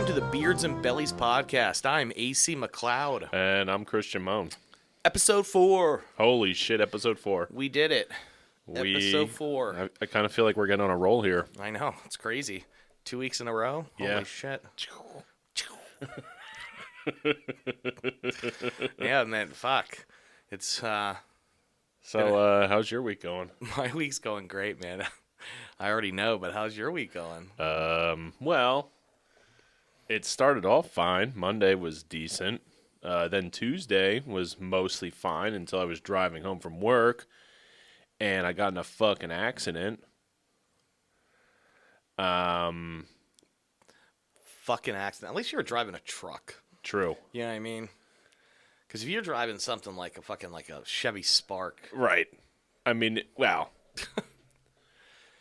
to the Beards and Bellies podcast. I'm AC McLeod. And I'm Christian Moan. Episode 4. Holy shit, episode 4. We did it. Episode 4. I kind of feel like we're getting on a roll here. I know. It's crazy. 2 weeks in a row? Yeah. Holy shit. Yeah, man. Fuck. It's, So, how's your week going? my week's going great, man. I already know, but how's your week going? Well, it started off fine. Monday was decent. Then Tuesday was mostly fine until I was driving home from work, and I got in a fucking accident. Fucking accident. At least you were driving a truck. True. You know what I mean? Because if you're driving something like a fucking like a Chevy Spark, Right. I mean, wow.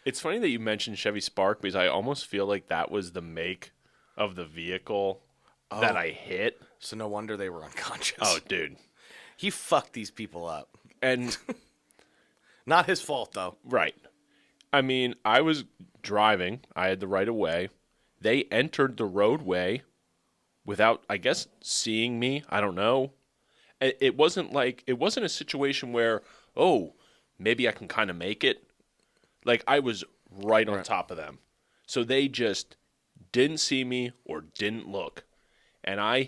It's funny that you mentioned Chevy Spark because I almost feel like that was the make of the vehicle that I hit. so no wonder they were unconscious. Oh, dude. He fucked these people up. And, Not his fault though. right. I mean, I was driving. I had the right of way. They entered the roadway without, I guess, seeing me. I don't know. It wasn't a situation where, oh, maybe I can kind of make it. Like, I was right on top of them. So they just didn't see me or didn't look. And I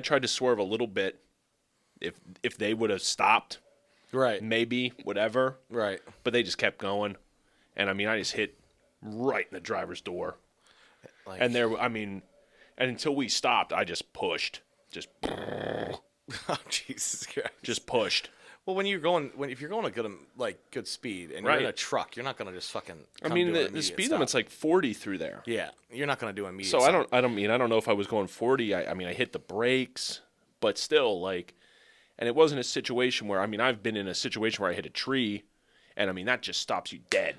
tried to swerve a little bit. If they would have stopped, Right. maybe, whatever. Right. But they just kept going. And, I just hit right in the driver's door. Like, And and until we stopped, I just pushed. oh Jesus Christ. Just pushed. Well, if you're going a good speed and you're in Right. a truck, you're not gonna just fucking. I come mean, to an the immediate speed stop. limit's like 40 through there. Yeah, you're not gonna do an immediate. So stop. I don't know if I was going 40. I hit the brakes, but still, like, and it wasn't a situation where, I've been in a situation where I hit a tree, and that just stops you dead.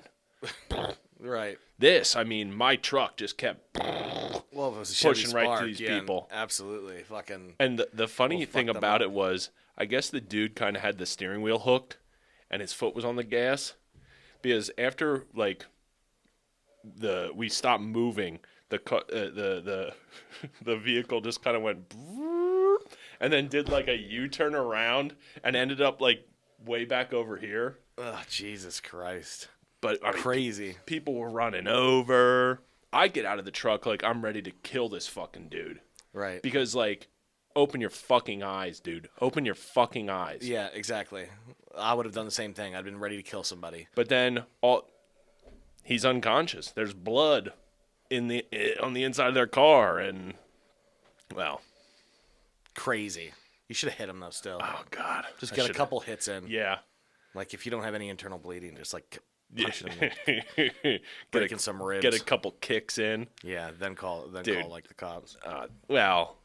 Right. This, my truck just kept, Well, if it was a Chevy Pushing right to Spark, these yeah, people. Absolutely, fucking. and the funny Well, fuck thing them about up. it was, I guess the dude kind of had the steering wheel hooked, and his foot was on the gas, because after we stopped moving, the vehicle just kind of went, and then did like a U-turn around and ended up like way back over here. Oh, Jesus Christ. But Crazy. people were running over. I get out of the truck like I'm ready to kill this fucking dude. Right. Because, like, open your fucking eyes, dude. Open your fucking eyes. Yeah, exactly. I would have done the same thing. I'd been ready to kill somebody. But then he's unconscious. There's blood on the inside of their car, and, well. Crazy. You should have hit him though. Still, Oh, God. just I get a should've- couple hits in. Yeah. Like if you don't have any internal bleeding, just like punch them, get breaking some ribs. Get a couple kicks in. Yeah, then call Dude. like the cops. Well,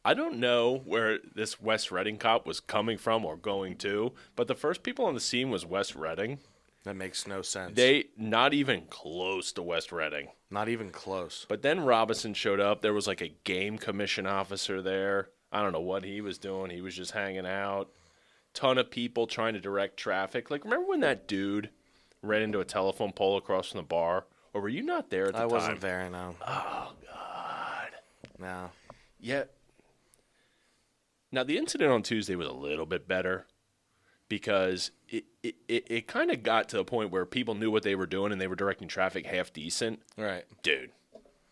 I don't know where this West Reading cop was coming from or going to, but the first people on the scene was West Reading. That makes no sense. They not even close to West Reading. Not even close. But then Robinson showed up. There was like a game commission officer there. I don't know what he was doing. He was just hanging out. Ton of people trying to direct traffic. Like, remember when that dude ran into a telephone pole across from the bar? Or were you not there at the I time? wasn't there. No. Oh, God. No. Yeah. Now, the incident on Tuesday was a little bit better because it kind of got to a point where people knew what they were doing and they were directing traffic half decent. Right. Dude,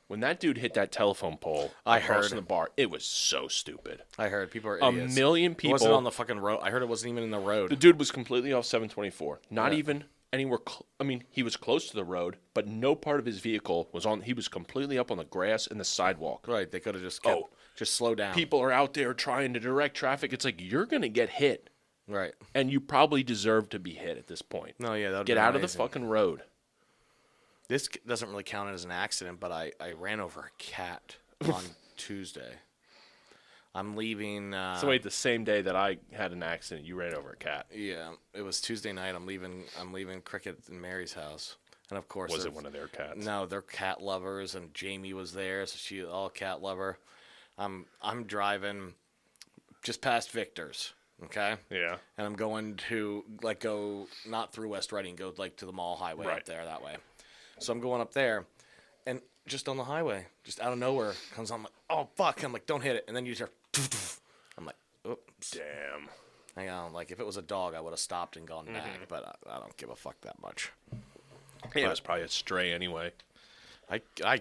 when that dude hit that telephone pole I across heard. from the bar, it was so stupid. I heard people are A idiots. million It wasn't people. on the fucking road. I heard it wasn't even in the The road. dude was completely off 724. Not Yeah. even anywhere. He was close to the road, but no part of his vehicle was on. He was completely up on the grass and the sidewalk. Right. They could have just kept, just slow down. People are out there trying to direct traffic. It's like, you're going to get hit. Right. And you probably deserve to be hit at this point. No. Yeah. That Get out of the fucking road. This doesn't really count as an accident, but I ran over a cat on Tuesday. I'm leaving. So wait, the same day that I had an accident, you ran over a cat. Yeah, it was Tuesday night. I'm leaving Cricket and Mary's house, and of course, Was they're- it one of their cats? No, they're cat lovers, and Jamie was there, so she all cat lover. I'm driving just past Victor's, okay, Yeah. and I'm going to go not through West Reading, go to the Mall Highway Right. up there that way. So I'm going up there, and just on the highway, just out of nowhere, comes on. I'm like, oh fuck! I'm like, don't hit it. And then you hear, I'm like, oops. Damn. Hang on. Like if it was a dog, I would have stopped and gone back, but I don't give a fuck that much. Yeah, it was probably a stray anyway. I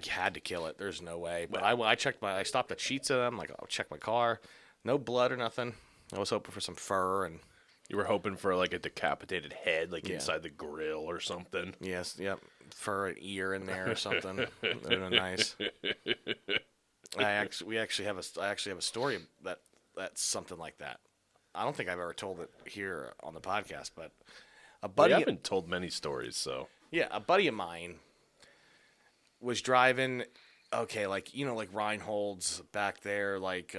had to kill it. There's no way. But I checked I stopped at Sheets of them. Like I'll check my car, no blood or nothing. I was hoping for some fur and You were hoping for like a decapitated head, like Yeah. inside the grill or something. yes, yep, fur and ear in there or something. That would have been nice. I actually have a story that's something like that. I don't think I've ever told it here on the podcast, but a We buddy, haven't told many stories, so a buddy of mine was driving. Okay, like like Reinhold's back there, like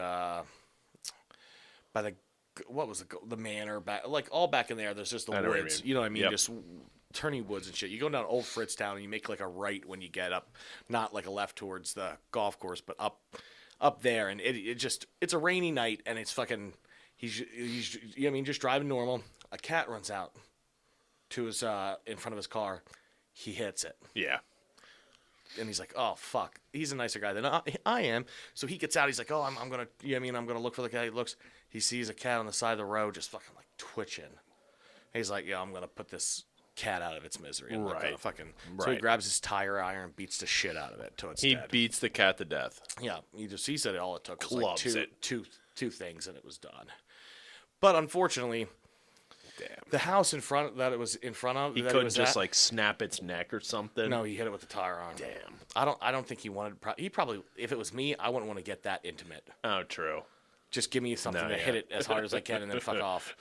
by what was the manor back, like all back in there. There's just the I know what you woods. mean. You know what I mean? Yep. Just turning woods and shit. You go down Old Fritztown and you make like a right when you get up, not like a left towards the golf course, but up there. And it's a rainy night and it's fucking. He's you know what I mean, just driving normal. A cat runs out to his in front of his car. He hits it. yeah. And he's like, "Oh fuck!" He's a nicer guy than I am. So he gets out. He's like, "Oh, I'm gonna, I'm gonna look for the cat." He looks. He sees a cat on the side of the road, just fucking like twitching. He's like, "Yeah, I'm gonna put this cat out of its misery." I'm not gonna Right. fucking. So he Right. grabs his tire iron, and beats the shit out of it till it's He dead. beats the cat to death. Yeah, he said all it took was like Clubs it. two things, and it was done. But unfortunately, Damn. the house in front that it was in front of, He that it couldn't was just at, like snap its neck or something. no, he hit it with the tire iron. Damn. I don't think he wanted. He probably, if it was me, I wouldn't want to get that intimate. Oh, true. Just give me something No, to yeah. hit it as hard as I can and then fuck off.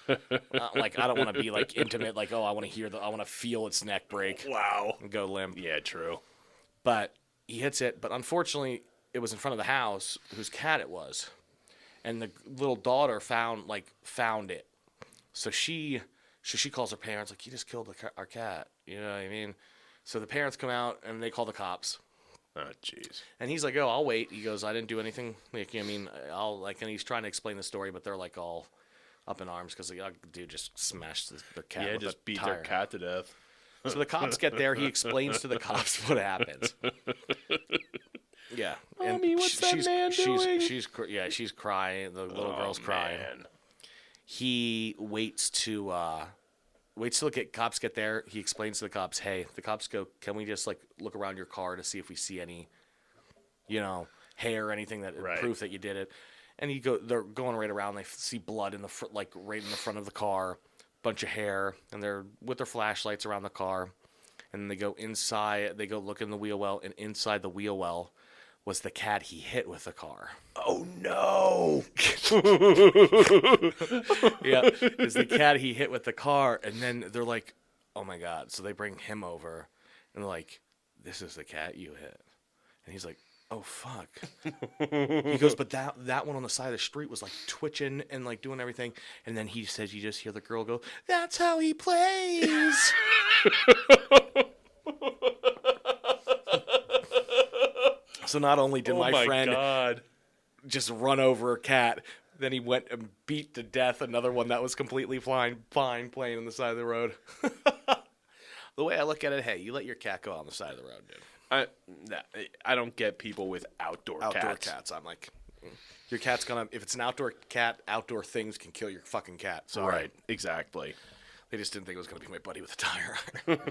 Like I don't want to be like intimate. Like I want to feel its neck break Wow. and go limp. Yeah, true. But he hits it. But unfortunately, it was in front of the house whose cat it was, and the little daughter found it. So she calls her parents like, "You just killed our cat." You know what I mean? So the parents come out and they call the cops. Oh, jeez. And he's like, "Oh, I'll wait." He goes, "I didn't do anything." Like, I mean, and he's trying to explain the story, but they're like all up in arms because the dude just smashed their cat. Yeah, with just a beat tire. their cat to death. So the cops get there. He explains to the cops what happens. Yeah, and Mommy, what's that man doing? She's crying. The little girl's crying. Man. He waits till cops get there. He explains to the cops, "Hey," the cops go, "Can we just like look around your car to see if we see any, hair or anything that Right. proof that you did it?" And they're going right around. They see blood in the like right in the front of the car, bunch of hair, and they're with their flashlights around the car. And then they go inside. They go look in the wheel well, and inside the wheel well was the cat he hit with the car. Oh, no. Yeah, it's the cat he hit with the car, and then they're like, "Oh my god!" So they bring him over, and they're like, "This is the cat you hit," and he's like, "Oh fuck." He goes, "But that one on the side of the street was like twitching and like doing everything," and then he says, "You just hear the girl go, 'That's how he plays.'" So not only did Oh, my friend God. just run over a cat, then he went and beat to death another one that was completely fine playing on the side of the road. The way I look at it, hey, you let your cat go on the side of the road, dude. I don't get people with outdoor cats. I'm like, your cat's gonna, if it's an outdoor cat, outdoor things can kill your fucking cat. So Right, exactly. they just didn't think it was gonna be my buddy with a tire iron.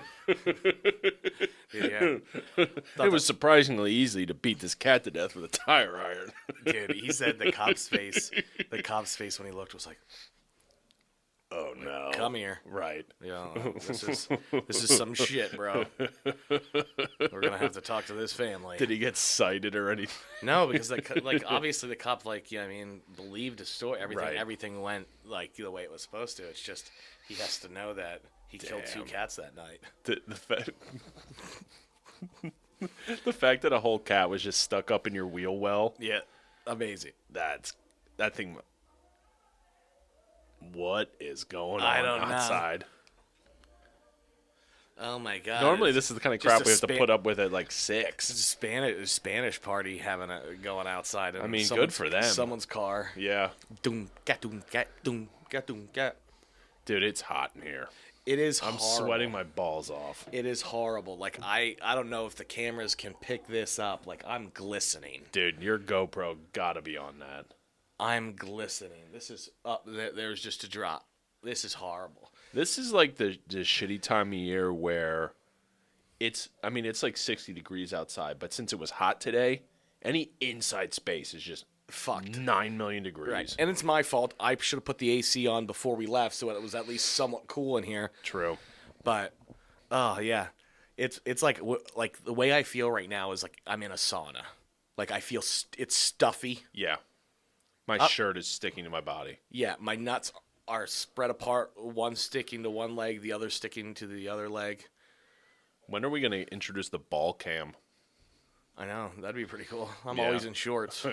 Yeah. It was surprisingly easy to beat this cat to death with a tire iron. Dude, he said the cop's face when he looked was like, Oh, no. "Come here." Right. Yeah, this is some shit, bro. We're gonna have to talk to this family. Did he get cited or anything? No, because obviously the cop believed the story. Right. Everything went like the way it was supposed to. It's just he has to know that he killed 2 Damn. cats that night. The fact that a whole cat was just stuck up in your wheel well, Yeah, amazing. that thing. What is going I on don't know. outside? Oh my god! Normally, this is the kind of just crap a we have to span- put up with at like It's 6. a Spanish party going outside. And I mean, good someone's- for them. Someone's car. Yeah. Doom, gat, doom, gat, doom, gat, doom, gat. Dude, it's hot in here. It is I'm horrible. sweating my balls off. It is horrible. Like I don't know if the cameras can pick this up. Like I'm glistening. Dude, your GoPro gotta be on that. I'm glistening. This is up. There's just a drop. This is horrible. This is like the shitty time of year where it's like 60 degrees outside, but since it was hot today, any inside space is just Fucked. 9 million degrees. Right. And it's my fault. I should have put the AC on before we left so it was at least somewhat cool in here. True. But oh yeah. It's like the way I feel right now is like I'm in a sauna. Like I feel it's stuffy. Yeah. My shirt is sticking to my body. Yeah, my nuts are spread apart, one sticking to one leg, the other sticking to the other leg. When are we going to introduce the ball cam? I know, that'd be pretty cool. I'm Yeah. always in shorts.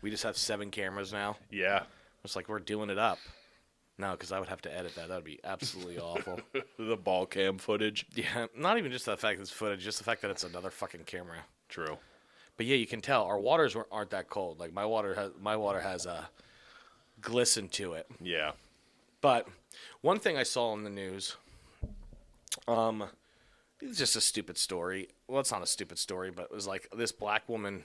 We just have 7 cameras now. Yeah. It's like we're doing it up. No, because I would have to edit that. That would be absolutely awful. The ball cam footage. Yeah, not even just the fact that it's footage, just the fact that it's another fucking camera. True. But yeah, you can tell our waters aren't that cold. Like my water has a glisten to it. Yeah. But one thing I saw in the news, it's just a stupid story. Well, it's not a stupid story, but it was like this black woman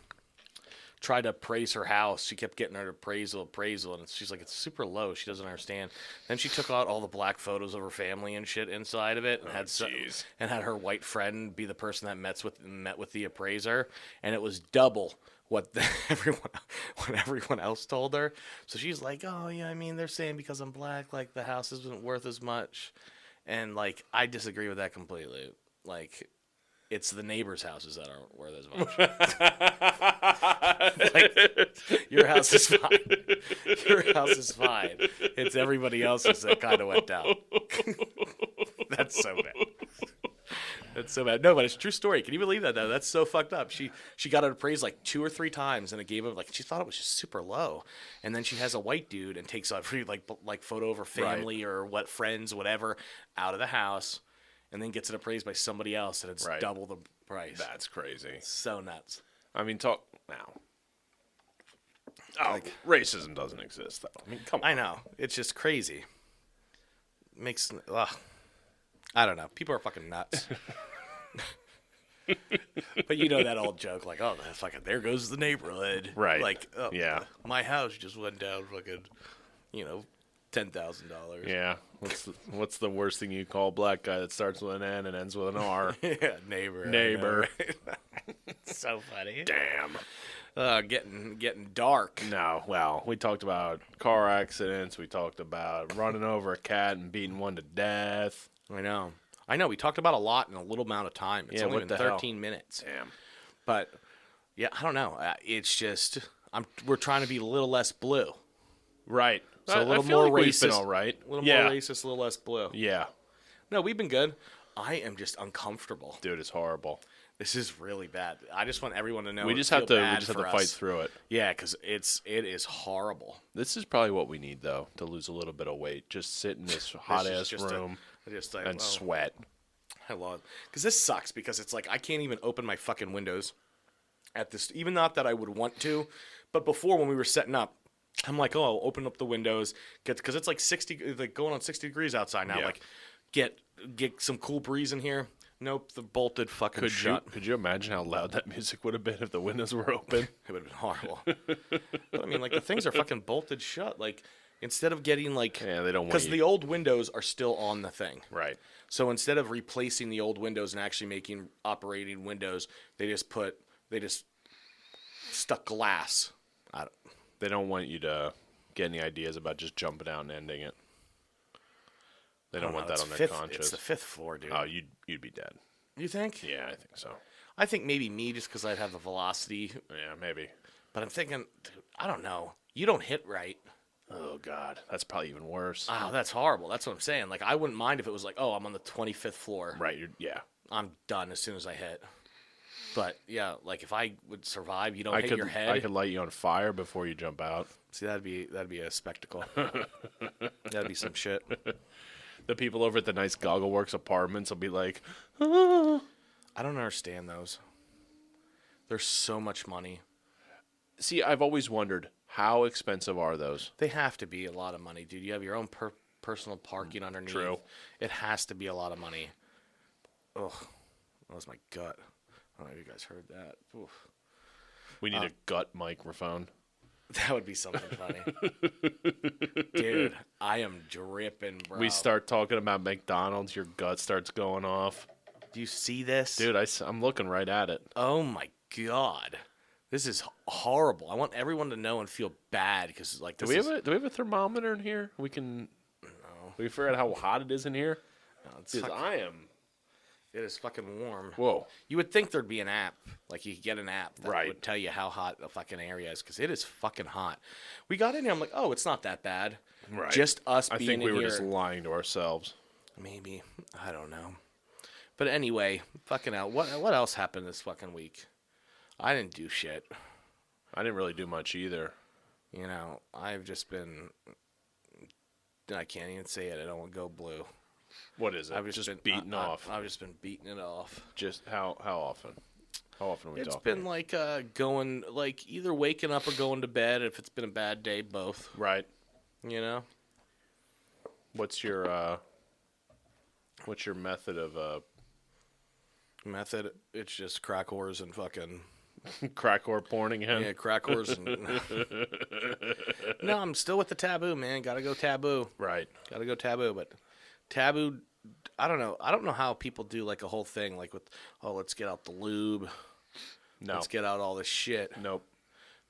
tried to appraise her house. She kept getting her appraisal, and she's like, it's super low. She doesn't understand. Then she took out all the black photos of her family and shit inside of it, and had her white friend be the person that met with the appraiser, and it was double what everyone else told her. So she's like, oh yeah, I mean they're saying because I'm black, like the house isn't worth as much, and like I disagree with that completely. Like, it's the neighbors' houses that aren't worth as much. Like, your house is fine. Your house is fine. It's everybody else's that kind of went down. That's so bad. That's so bad. No, but it's a true story. Can you believe that, though? That's so fucked up. She got it appraised like 2 or 3 times, and it gave her, like, she thought it was just super low. And then she has a white dude and takes a free, like photo of her family or what friends, whatever, out of the house, and then gets it appraised by somebody else, and it's double the price. That's crazy. So nuts. I mean, talk now. Oh, racism doesn't exist, though. I mean, come on. I know. It's just crazy. Makes... Ugh. I don't know. People are fucking nuts. But you know that old joke, like, oh, fucking, there goes the neighborhood. Right. Like, oh, yeah. My house just went down fucking, $10,000. Yeah. What's the worst thing you call a black guy that starts with an N and ends with an R? Yeah, neighbor. Neighbor. It's so funny. Damn. Getting dark. No, well, we talked about car accidents. We talked about running over a cat and beating one to death. I know. We talked about a lot in a little amount of time. It's only been 13 minutes. Damn. But, yeah, I don't know. It's just, we're trying to be a little less blue. Right. So a little I feel more like racist. We've been all right. A little more racist, a little less blue. Yeah. No, we've been good. I am just uncomfortable. Dude, it's horrible. This is really bad. I just want everyone to know. We just have to fight through it. Yeah, because it is horrible. This is probably what we need, though, to lose a little bit of weight. Just sit in this hot-ass room and sweat. I love it. Because this sucks, because it's like I can't even open my fucking windows at this. Even not that I would want to, but before when we were setting up, I'm like, oh, I'll open up the windows, because it's like 60, like going on 60 degrees outside now. Yeah. Like, get some cool breeze in here. Nope, the bolted fucking shut. Could you imagine how loud that music would have been if the windows were open? It would have been horrible. But I mean, like, the things are fucking bolted shut. Like, instead of getting like, they don't want because the old windows are still on the thing. Right. So instead of replacing the old windows and actually making operating windows, they just stuck glass. They don't want you to get any ideas about just jumping out and ending it. They don't want that on their conscience. It's the 5th floor, dude. Oh, you'd be dead. You think? Yeah, I think so. I think maybe me, just because I'd have the velocity. Yeah, maybe. But I'm thinking, dude, I don't know. You don't hit right. Oh, God. That's probably even worse. Oh, that's horrible. That's what I'm saying. Like, I wouldn't mind if it was like, oh, I'm on the 25th floor. Right. I'm done as soon as I hit. But, yeah, like, if I would survive, you don't hit your head. I could light you on fire before you jump out. See, that'd be a spectacle. That'd be some shit. The people over at the nice Goggleworks apartments will be like, I don't understand those. There's so much money. See, I've always wondered, how expensive are those? They have to be a lot of money, dude. You have your own personal parking underneath. True. It has to be a lot of money. Ugh, that was my gut. I don't know if you guys heard that. Oof. We need a gut microphone. That would be something funny. Dude, I am dripping, bro. We start talking about McDonald's, your gut starts going off. Do you see this? Dude, I'm looking right at it. Oh my god. This is horrible. I want everyone to know and feel bad because like Do this we have a thermometer in here? We can. No. We figure out how hot it is in here. No, it's Because I am. it is fucking warm. Whoa. You would think there'd be an app, like you could get an app that Right. would tell you how hot the fucking area is, because it is fucking hot. We got in here, I'm like, oh, it's not that bad. Right. Just us I being think we in were here. just lying to ourselves. Maybe. I don't know. But anyway, fucking hell. What else happened this fucking week? I didn't do shit. I didn't really do much either. You know, I've just been. I can't even say it. I don't want to go blue. What is it? I've just been beaten off. I've just been beating it off. Just how often? How often are we It's talking? been like going, like either waking up or going to bed. If it's been a bad day, both. Right. You know. What's your method of Method? It's just crack whores and fucking. crack or porning him? Yeah, crack whores. And... No, I'm still with the taboo, man. Gotta go taboo. Right. Gotta go taboo. But taboo, I don't know. I don't know how people do like a whole thing like with, oh, let's get out the lube. No. Let's get out all this shit. Nope.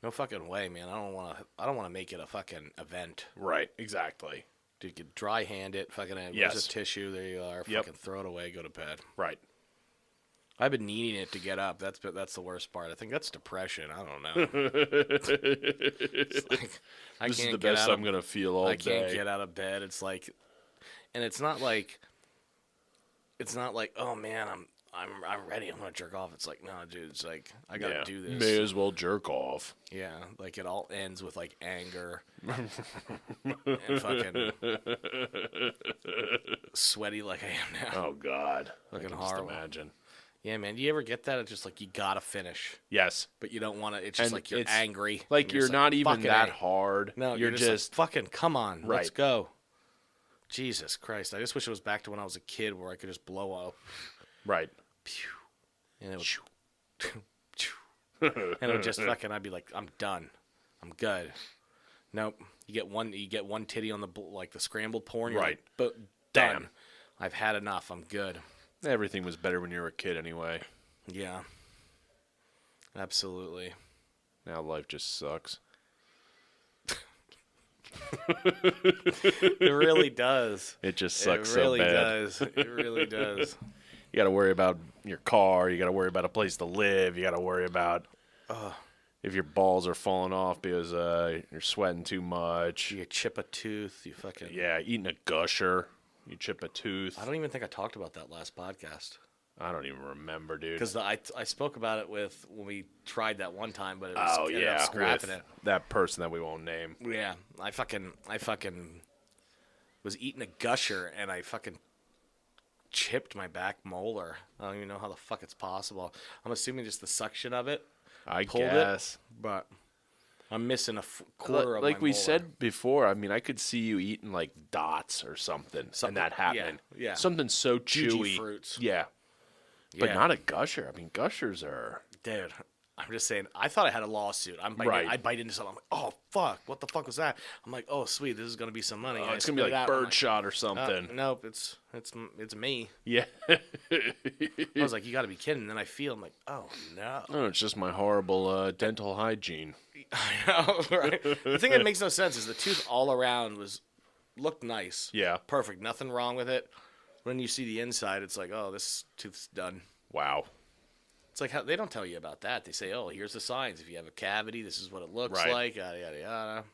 No fucking way, man. I don't want to make it a fucking event. Right. Exactly. Dude, you could dry hand it. Fucking Yes. There's a tissue. There you are. Yep. Fucking throw it away. Go to bed. Right. I've been needing it to get up. That's the worst part. I think that's depression. I don't know. It's like, I This is can't the get best out of I'm gonna feel all I can't day. get out of bed. It's like, and it's not like, oh man, I'm ready. I'm gonna jerk off. It's like, no, dude. It's like I gotta do this. May as well jerk off. Yeah, like it all ends with like anger and fucking sweaty like I am now. Oh God. Fucking I can just horrible. imagine. Yeah, man. Do you ever get that? It's just like you gotta finish, Yes. but you don't want to. It's just And like you're it's angry. Like and you're just not even "Fucking that A." hard. No, you're just like, fucking come on, let's Right. go. Jesus Christ! I just wish it was back to when I was a kid where I could just blow up. right. Pew. And it would, and it would just fucking. I'd be like, I'm done. I'm good. Nope. You get one titty on the like the scrambled porn. You're Right. Like, but Damn. done. I've had enough. I'm good. Everything was better when you were a kid anyway. Yeah. Absolutely. Now life just sucks. It really does. It just sucks It really so bad. does. It really does. You got to worry about your car. You got to worry about a place to live. You got to worry about if your balls are falling off because you're sweating too much. You chip a tooth. You fucking. Yeah, eating a gusher. You chip a tooth. I don't even think I talked about that last podcast. I don't even remember, dude. Because I spoke about it with when we tried that one time, but it was Oh ended up yeah, scrapping with it. that person that we won't name. Yeah, I fucking was eating a gusher and I fucking chipped my back molar. I don't even know how the fuck it's possible. I'm assuming just the suction of it I pulled guess. it, but I'm missing a quarter of Like my we molar. said before, I mean, I could see you eating like dots or something, Something- and that happening. yeah. Something so Juji chewy. fruits. Yeah. But Yeah. not a gusher. I mean, gushers are. Dude, I'm just saying. I thought I had a lawsuit. Right. I bite into something. I'm like, oh fuck, what the fuck was that? I'm like, oh sweet, this is gonna be some money. Oh, I it's gonna be spit it like out. I'm birdshot or something. Nope, it's me. Yeah. I was like, you got to be kidding. And then I feel, I'm like, oh no. Oh, it's just my horrible dental hygiene. I know, right? The thing that makes no sense is the tooth all around looked nice. Yeah. Perfect. Nothing wrong with it. When you see the inside, it's like, oh, this tooth's done. Wow. It's like how they don't tell you about that. They say, oh, here's the signs. If you have a cavity, this is what it looks Right. like. Yada yada yada.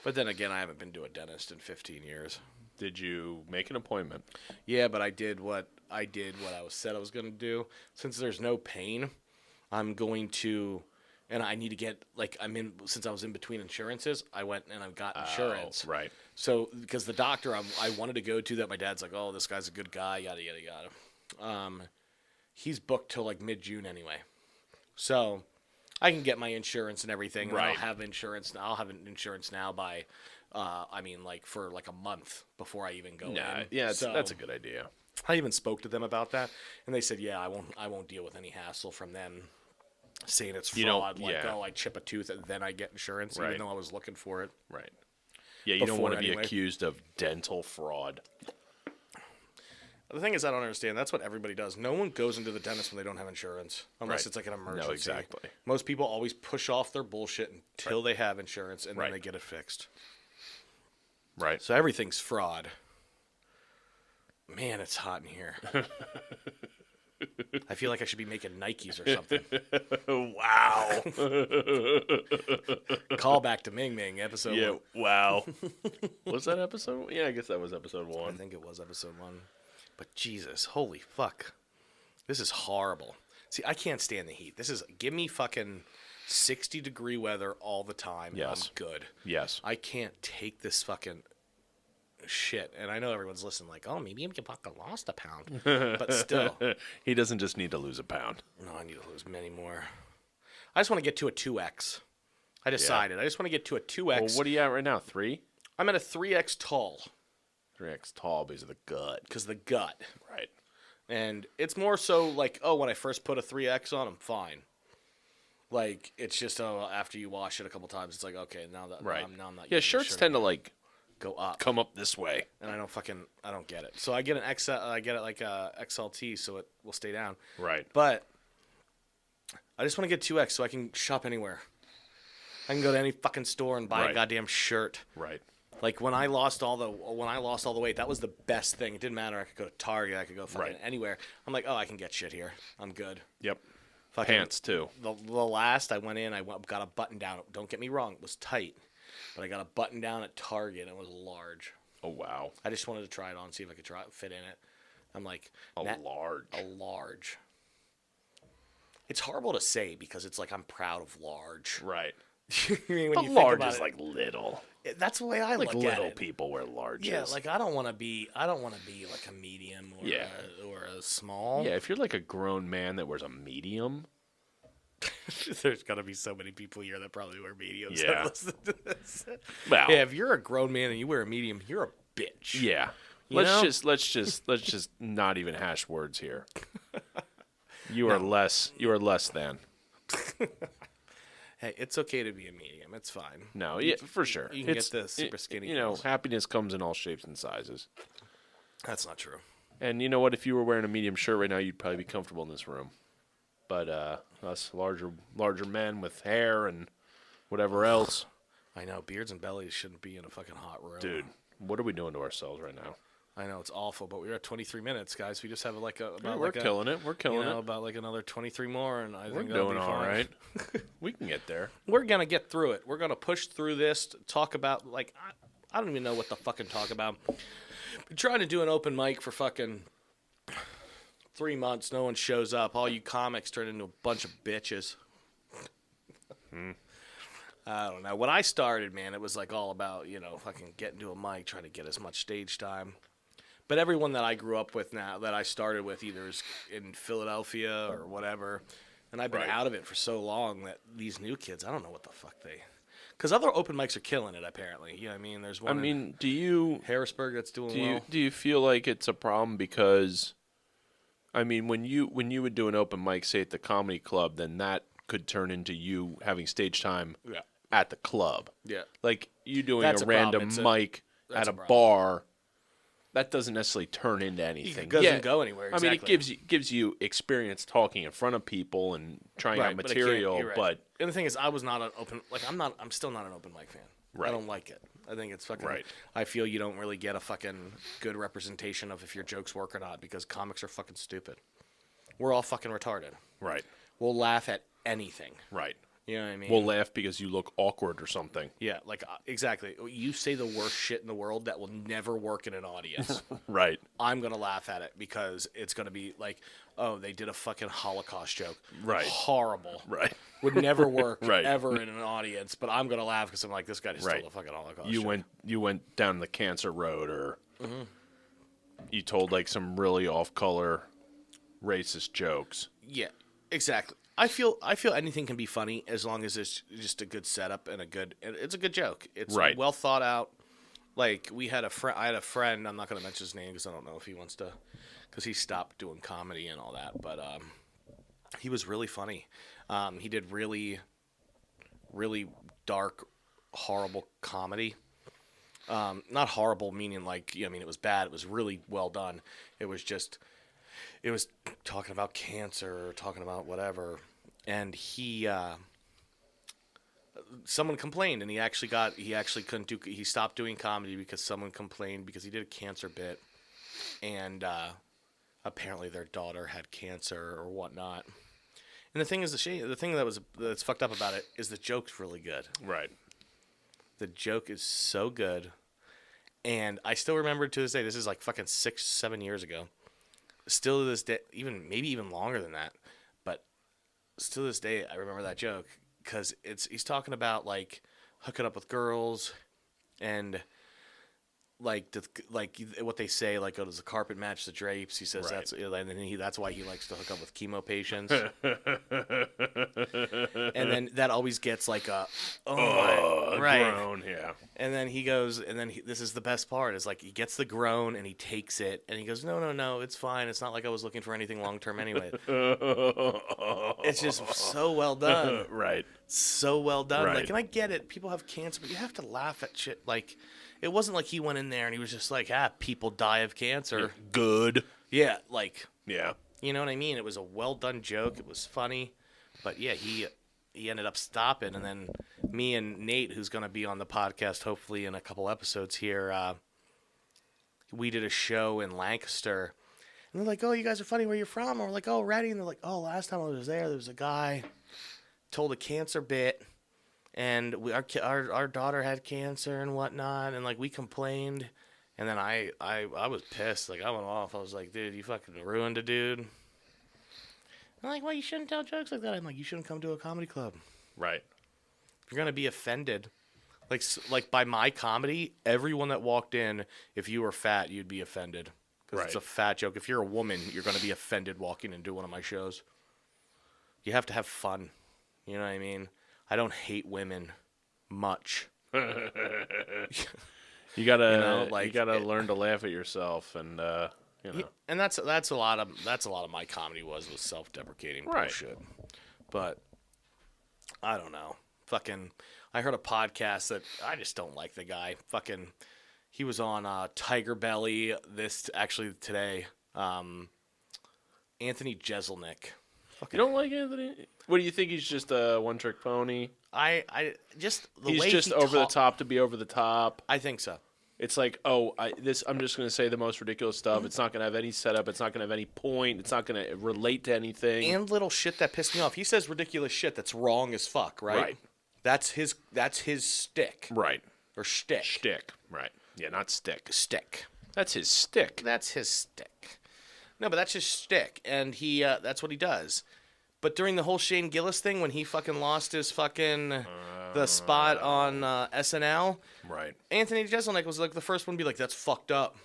But then again, I haven't been to a dentist in 15 years. Did you make an appointment? Yeah, but I did what I said I was going to do. Since there's no pain, I'm going to, and I need to get since I was in between insurances, I went and I got insurance. Oh, right. So because the doctor I wanted to go to, that my dad's like, oh, this guy's a good guy, yada yada yada. He's booked till like mid-June anyway. So I can get my insurance and everything, and I'll Right. have insurance. I'll have insurance now by, I mean, like for like a month before I even go Nah, in. yeah, So that's a good idea. I even spoke to them about that, and they said, yeah, I won't deal with any hassle from them saying it's You know, fraud. Like, yeah. oh, I chip a tooth and then I get insurance, Right. even though I was looking for it. Right. Yeah, you don't Before want to be anyway. accused of dental fraud. The thing is, I don't understand. That's what everybody does. No one goes into the dentist when they don't have insurance, unless Right. it's like an emergency. No, exactly. Most people always push off their bullshit until they have insurance, and Right. then they get it fixed. Right. So everything's fraud. Man, it's hot in here. I feel like I should be making Nikes or something. Wow. Call back to Ming Ming, episode Yeah, 1. wow. Was that episode? Yeah, I guess that was episode I 1. think it was episode 1. But Jesus, holy fuck. This is horrible. See, I can't stand the heat. Give me fucking 60-degree weather all the time. And Yes. I'm good. Yes. I can't take this fucking shit. And I know everyone's listening like, oh, maybe I'm fucking lost a pound. But still. He doesn't just need to lose a pound. No, I need to lose many more. I just want to get to a 2X. I decided. I just want to get to a 2X. Well, what are you at right now? 3? I'm at a 3X tall 3X tall because of the gut. because of the gut. Right. And it's more so like, oh, when I first put a 3X on, I'm fine. Like, it's just, oh, after you wash it a couple times, it's like, okay, now that Right. now I'm not Yeah, using shirts shirt tend to like go up. come up this way. And I don't get it. So I get an XL, I get it like a XLT so it will stay down. Right. But I just want to get 2X so I can shop anywhere. I can go to any fucking store and buy a Right. goddamn shirt. Right. Like when I lost all the weight, that was the best thing. It didn't matter. I could go to Target. I could go fucking Right. anywhere. I'm like, oh, I can get shit here. I'm good. Yep. Fucking, Pants too. The last I went in, got a button down. Don't get me wrong, it was tight, but I got a button down at Target and it was large. Oh wow. I just wanted to try it on, see if I could fit in it. I'm like, Large. a large. It's horrible to say because it's like I'm proud of large. Right. I mean, when But you think large about is it, like little. that's the way I Like look at little it. people wear larges. Yeah, like I don't want to be like a medium or Yeah. or a small. Yeah, if you're like a grown man that wears a medium, There's got to be so many people here that probably wear mediums. Yeah. That listen to this. well, Yeah, if you're a grown man and you wear a medium, you're a bitch. yeah. You Let's know? just not even hash words here. You are less than. Hey, it's okay to be a medium. It's fine. No, yeah, for sure. you can get the super skinny You know, girls. happiness comes in all shapes and sizes. That's not true. And you know what? If you were wearing a medium shirt right now, you'd probably be comfortable in this room. But us larger men with hair and whatever else, I know beards and bellies shouldn't be in a fucking hot room. dude, what are we doing to ourselves right now? I know it's awful, but we're at 23 minutes, guys. We just have like a about We're like killing it. We're you killing know, it. about like another 23 more, and I We're think that'll doing be all fine. right. We can get there. We're gonna get through it. We're gonna push through this. Talk about like I don't even know what to fucking talk about. Been trying to do an open mic for fucking 3 months. No one shows up. All you comics turn into a bunch of bitches. I don't know. When I started, man, it was like all about fucking getting to a mic, trying to get as much stage time. But everyone that I grew up with now, that I started with, either is in Philadelphia or whatever, and I've been Right. out of it for so long that these new kids, I don't know what the fuck because other open mics are killing it apparently. You know what I mean? There's one I mean, in do you Harrisburg that's doing well. do you feel like it's a problem because, I mean, when you would do an open mic, say at the comedy club, then that could turn into you having stage time Yeah. at the club. Yeah. Like you doing That's a a problem. random It's a- mic that's at a a problem. bar, that doesn't necessarily turn into anything. It doesn't go anywhere. I mean, it exactly. gives you experience talking in front of people and trying out but it can't- material, you're right. but And the thing is, I was not an open. I'm still not an open mic fan. Right. I don't like it. I think it's fucking. Right. I feel you don't really get a fucking good representation of if your jokes work or not because comics are fucking stupid. We're all fucking retarded. right, We'll laugh at anything. right. You know what I mean? We'll laugh because you look awkward or something. Yeah, like exactly. You say the worst shit in the world that will never work in an audience. Right. I'm gonna laugh at it because it's gonna be like, oh, they did a fucking Holocaust joke. Right. Horrible. Right. Would never work Right. ever in an audience, but I'm gonna laugh because I'm like, this guy just Right. told a fucking Holocaust. You joke. went down the cancer road, or Mm-hmm. you told like some really off color racist jokes. Yeah, exactly. I feel anything can be funny as long as it's just a good setup and it's a good joke. It's Right. well thought out. Like I had a friend. I'm not gonna mention his name because I don't know if he wants to, because he stopped doing comedy and all that. But he was really funny. He did really, really dark, horrible comedy. Not horrible meaning like I mean it was bad. It was really well done. It was talking about cancer or talking about whatever, and someone complained, and he actually couldn't do. He stopped doing comedy because someone complained because he did a cancer bit, and apparently their daughter had cancer or whatnot. And the thing is, the thing that's fucked up about it is the joke's really good. Right. The joke is so good, and I still remember to this day. This is like fucking 6-7 years ago. Still to this day, maybe even longer than that, but still to this day, I remember that joke because he's talking about like hooking up with girls and like what they say, like, oh, does the carpet match the drapes? He says Right. that's why he likes to hook up with chemo patients. And then that always gets like a right. Groan, yeah. And then he goes, this is the best part, is like he gets the groan and he takes it and he goes, no, it's fine. It's not like I was looking for anything long term anyway. It's just so well done. Right. So well done. Right. Like, and I get it. People have cancer, but you have to laugh at shit. Like, it wasn't like he went in there and he was just like, people die of cancer. Good. Yeah, like, Yeah. you know what I mean? It was a well done joke. It was funny. But yeah, he ended up stopping. And then me and Nate, who's going to be on the podcast hopefully in a couple episodes here, we did a show in Lancaster. And they're like, oh, you guys are funny. Where you're from? And we're like, oh, Ready. And they're like, oh, last time I was there was a guy told a cancer bit. And our daughter had cancer and whatnot. And, like, we complained. And then I was pissed. Like, I went off. I was like, dude, you fucking ruined a dude. I'm like, well, you shouldn't tell jokes like that. I'm like, you shouldn't come to a comedy club. Right. If you're going to be offended, like by my comedy, everyone that walked in, if you were fat, you'd be offended. Because it's a fat joke. If you're a woman, you're going to be offended walking into one of my shows. You have to have fun. You know what I mean? I don't hate women much. You gotta like, you gotta learn to laugh at yourself, and you know. And that's a lot of my comedy was self-deprecating bullshit. But I don't know. Fucking, I heard a podcast that I just don't like the guy. Fucking, he was on Tiger Belly today. Anthony Jeselnik. You don't like Anthony? What do you think? He's just a one-trick pony? I just the He's way just he over the top to be over the top. I think so. It's like, I'm just going to say the most ridiculous stuff. It's not going to have any setup. It's not going to have any point. It's not going to relate to anything. And little shit that pissed me off. He says ridiculous shit that's wrong as fuck, right? Right. That's his stick. Right. Or shtick. Shtick. Right. Yeah, not stick. Stick. That's his stick. That's his stick. No, but that's his stick, and he that's what he does. But during the whole Shane Gillis thing, when he fucking lost his fucking the spot on SNL, Right. Anthony Jeselnik was like the first one to be like, "That's fucked up."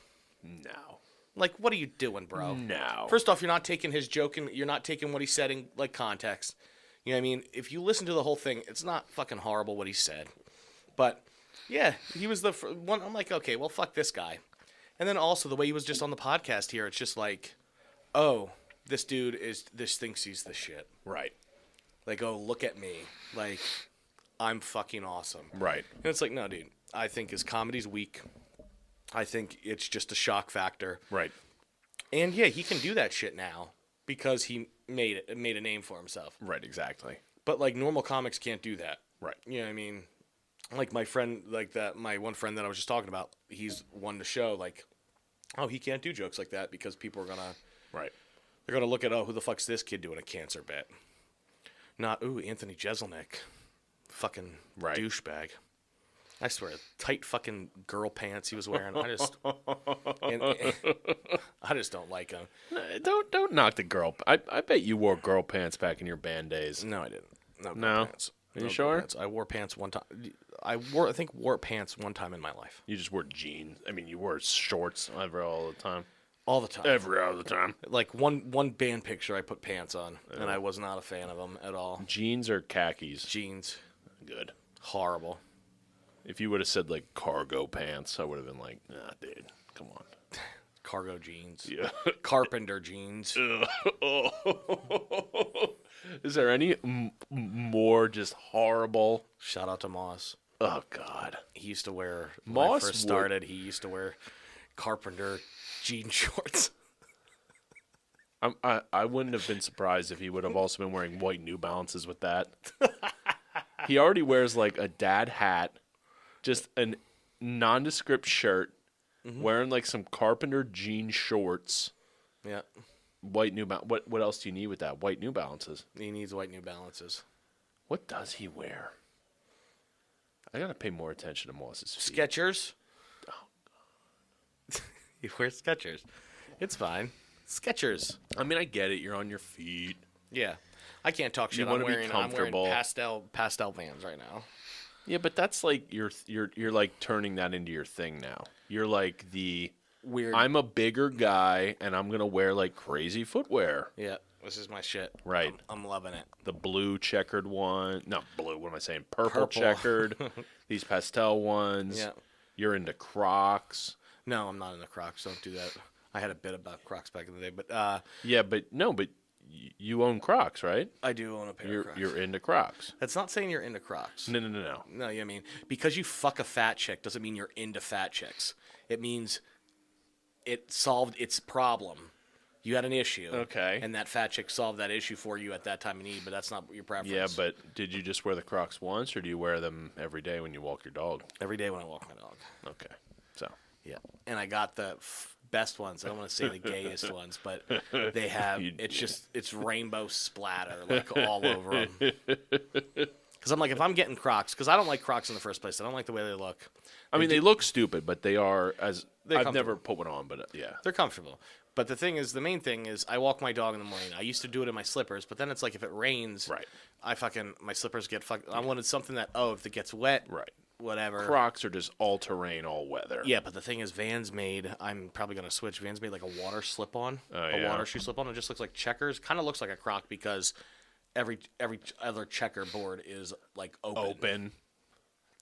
No. Like, what are you doing, bro? No. First off, you're not taking his joke and you're not taking what he said in like context. You know what I mean? If you listen to the whole thing, it's not fucking horrible what he said. But yeah, he was the one. I'm like, okay, well, fuck this guy. And then also the way he was just on the podcast here, it's just like, oh, this dude thinks he's the shit. Right. Like, oh, look at me. Like, I'm fucking awesome. Right. And it's like, no, dude. I think his comedy's weak. I think it's just a shock factor. Right. And yeah, he can do that shit now because he made a name for himself. Right, exactly. But like normal comics can't do that. Right. You know what I mean? Like my friend, my one friend that I was just talking about, he's won the show. Like, oh, he can't do jokes like that because people are gonna, Right. they're gonna look at, oh, who the fuck's this kid doing a cancer bit? Not, ooh, Anthony Jeselnik, fucking Right. douchebag. I swear, tight fucking girl pants he was wearing. I just don't like him. Don't knock the girl. I bet you wore girl pants back in your band days. No, I didn't. No, No? girl pants. Are you No girl sure? pants. I wore pants one time. I think wore pants one time in my life. You just wore jeans. I mean, you wore shorts all the time. All the time. Every hour of the time. Like one band picture, I put pants on, and I was not a fan of them at all. Jeans or khakis? Jeans, Good. horrible. If you would have said like cargo pants, I would have been like, nah, dude, come on. Cargo jeans. Yeah. Carpenter jeans. Is there any more just horrible? Shout out to Moss. Oh God. He used to wear when Moss I first would- started. He used to wear carpenter jean shorts. I wouldn't have been surprised if he would have also been wearing white New Balances with that. He already wears like a dad hat, just a nondescript shirt, wearing like some carpenter jean shorts, Yeah, white New Balance. What else do you need with that? White New Balances. he needs white New Balances. What does he wear? I gotta pay more attention to Moss's feet. Skechers. He wears Skechers. It's fine. Skechers. I mean, I get it. You're on your feet. Yeah, I can't talk shit. You wanna be I'm wearing comfortable. pastel Vans right now. Yeah, but that's like you're like turning that into your thing now. You're like the Weird. I'm a bigger guy and I'm gonna wear like crazy footwear. Yeah, this is my shit. Right. I'm loving it. The blue checkered one. Not blue, what am I saying? Purple, Purple. checkered. These pastel ones. Yeah. You're into Crocs. No, I'm not into Crocs. Don't do that. I had a bit about Crocs back in the day, but Yeah, but you own Crocs, right? I do own a pair of Crocs. You're into Crocs. That's not saying you're into Crocs. No. No, I mean, because you fuck a fat chick doesn't mean you're into fat chicks. It means it solved its problem. You had an issue. Okay. And that fat chick solved that issue for you at that time of need, but that's not your preference. Yeah, but did you just wear the Crocs once, or do you wear them every day when you walk your dog? every day when I walk my dog. Okay. So. Yeah. And I got the best ones. I don't want to say the gayest ones, but they have, it's rainbow splatter, like all over them. Because I'm like, if I'm getting Crocs, because I don't like Crocs in the first place. I don't like the way they look. I mean, they look stupid, but they are as They're I've comfortable. never put one on, but yeah. They're comfortable. But the thing is, the main thing is I walk my dog in the morning. I used to do it in my slippers, but then it's like if it rains, Right. my slippers get I wanted something that, if it gets wet, Right. whatever. Crocs are just all terrain, all weather. Yeah, but the thing is, Vans made, I'm probably going to switch. Vans made like a water slip-on, yeah. water shoe slip-on. It just looks like checkers. Kind of looks like a Croc because every other checkerboard is like open.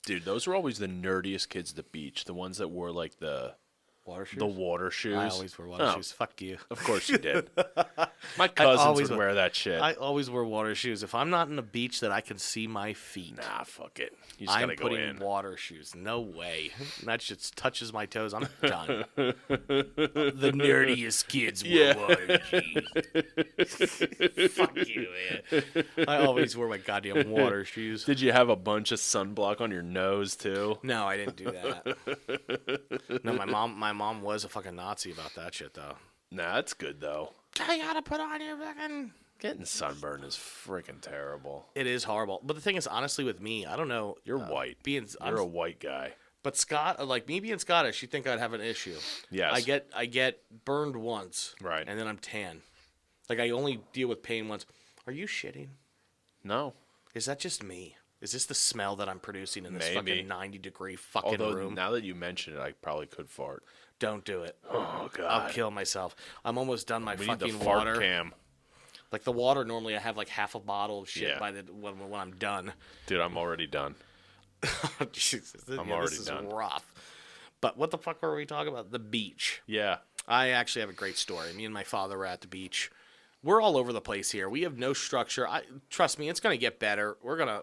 Dude, those were always the nerdiest kids at the beach. The ones that wore like the Water shoes? water shoes. I always wear water Oh, shoes. Fuck you. Of course you did. My cousins always would wear that shit. I always wear water shoes. If I'm not in a beach that I can see my feet, Nah, fuck it. You just I'm gotta go putting in. water shoes. No way. That shit touches my toes. I'm done. The nerdiest kids wear water shoes. Fuck you, man. I always wear my goddamn water shoes. Did you have a bunch of sunblock on your nose too? No, I didn't do that. No, my mom was a fucking Nazi about that shit, though. Nah, that's good though. I gotta put on your fucking... Getting sunburned is freaking terrible. It is horrible. But the thing is, honestly, with me, I don't know. You're white. You're a white guy. But like me being Scottish, you think I'd have an issue? Yes. I get burned once, Right. and then I'm tan. Like I only deal with pain once. Are you shitting? No. Is that just me? Is this the smell that I'm producing in this Maybe. fucking 90-degree fucking Although room? now that you mention it, I probably could fart. Don't do it. Oh god. I'll kill myself. I'm almost done my We need the fucking fart water. cam. Like the water, normally I have like half a bottle of shit Yeah. by when I'm done. Dude, I'm already done. Jesus, I'm already this is done. rough. But what the fuck were we talking about? The beach. Yeah. I actually have a great story. Me and my father were at the beach. We're all over the place here. We have no structure. Trust me, it's gonna get better. We're gonna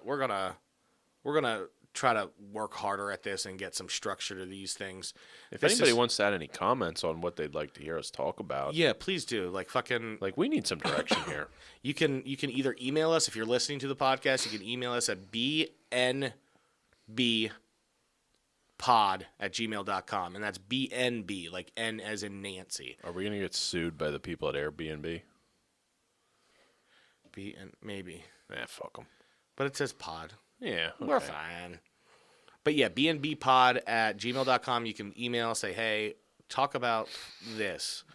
try to work harder at this and get some structure to these things. If This anybody is- wants to add any comments on what they'd like to hear us talk about, yeah, please do. Like fucking, like we need some direction here. you can either email us if you're listening to the podcast. You can email us at bnbpod@gmail.com, and that's BNB, like N as in Nancy. Are we gonna get sued by the people at Airbnb? Maybe, Fuck them. but it says pod. Yeah, We're okay. fine. But yeah, bnbpod@gmail.com. You can email, say, hey, talk about this.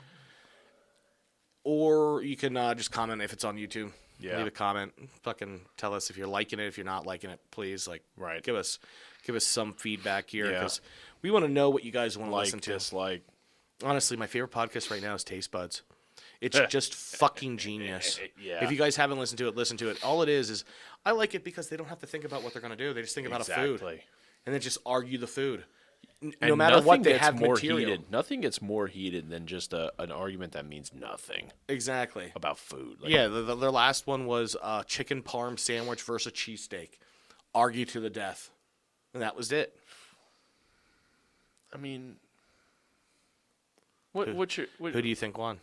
Or you can just comment if it's on YouTube. Yeah. Leave a comment. Fucking tell us if you're liking it. If you're not liking it, please, Right. give us some feedback here. Yeah. Because we want to know what you guys want to Like, listen to. dislike. Honestly, my favorite podcast right now is Taste Buds. It's just fucking genius. Yeah. If you guys haven't listened to it, listen to it. All it is I like it because they don't have to think about what they're going to do. They just think about a food. Exactly. And then just argue the food. No And matter what, nothing they gets have more material. heated. Nothing gets more heated than just an argument that means nothing Exactly. about food. Like, Yeah, their last one was chicken parm sandwich versus cheesesteak. Argue to the death. And that was it. I mean, what's your... Who do you think won?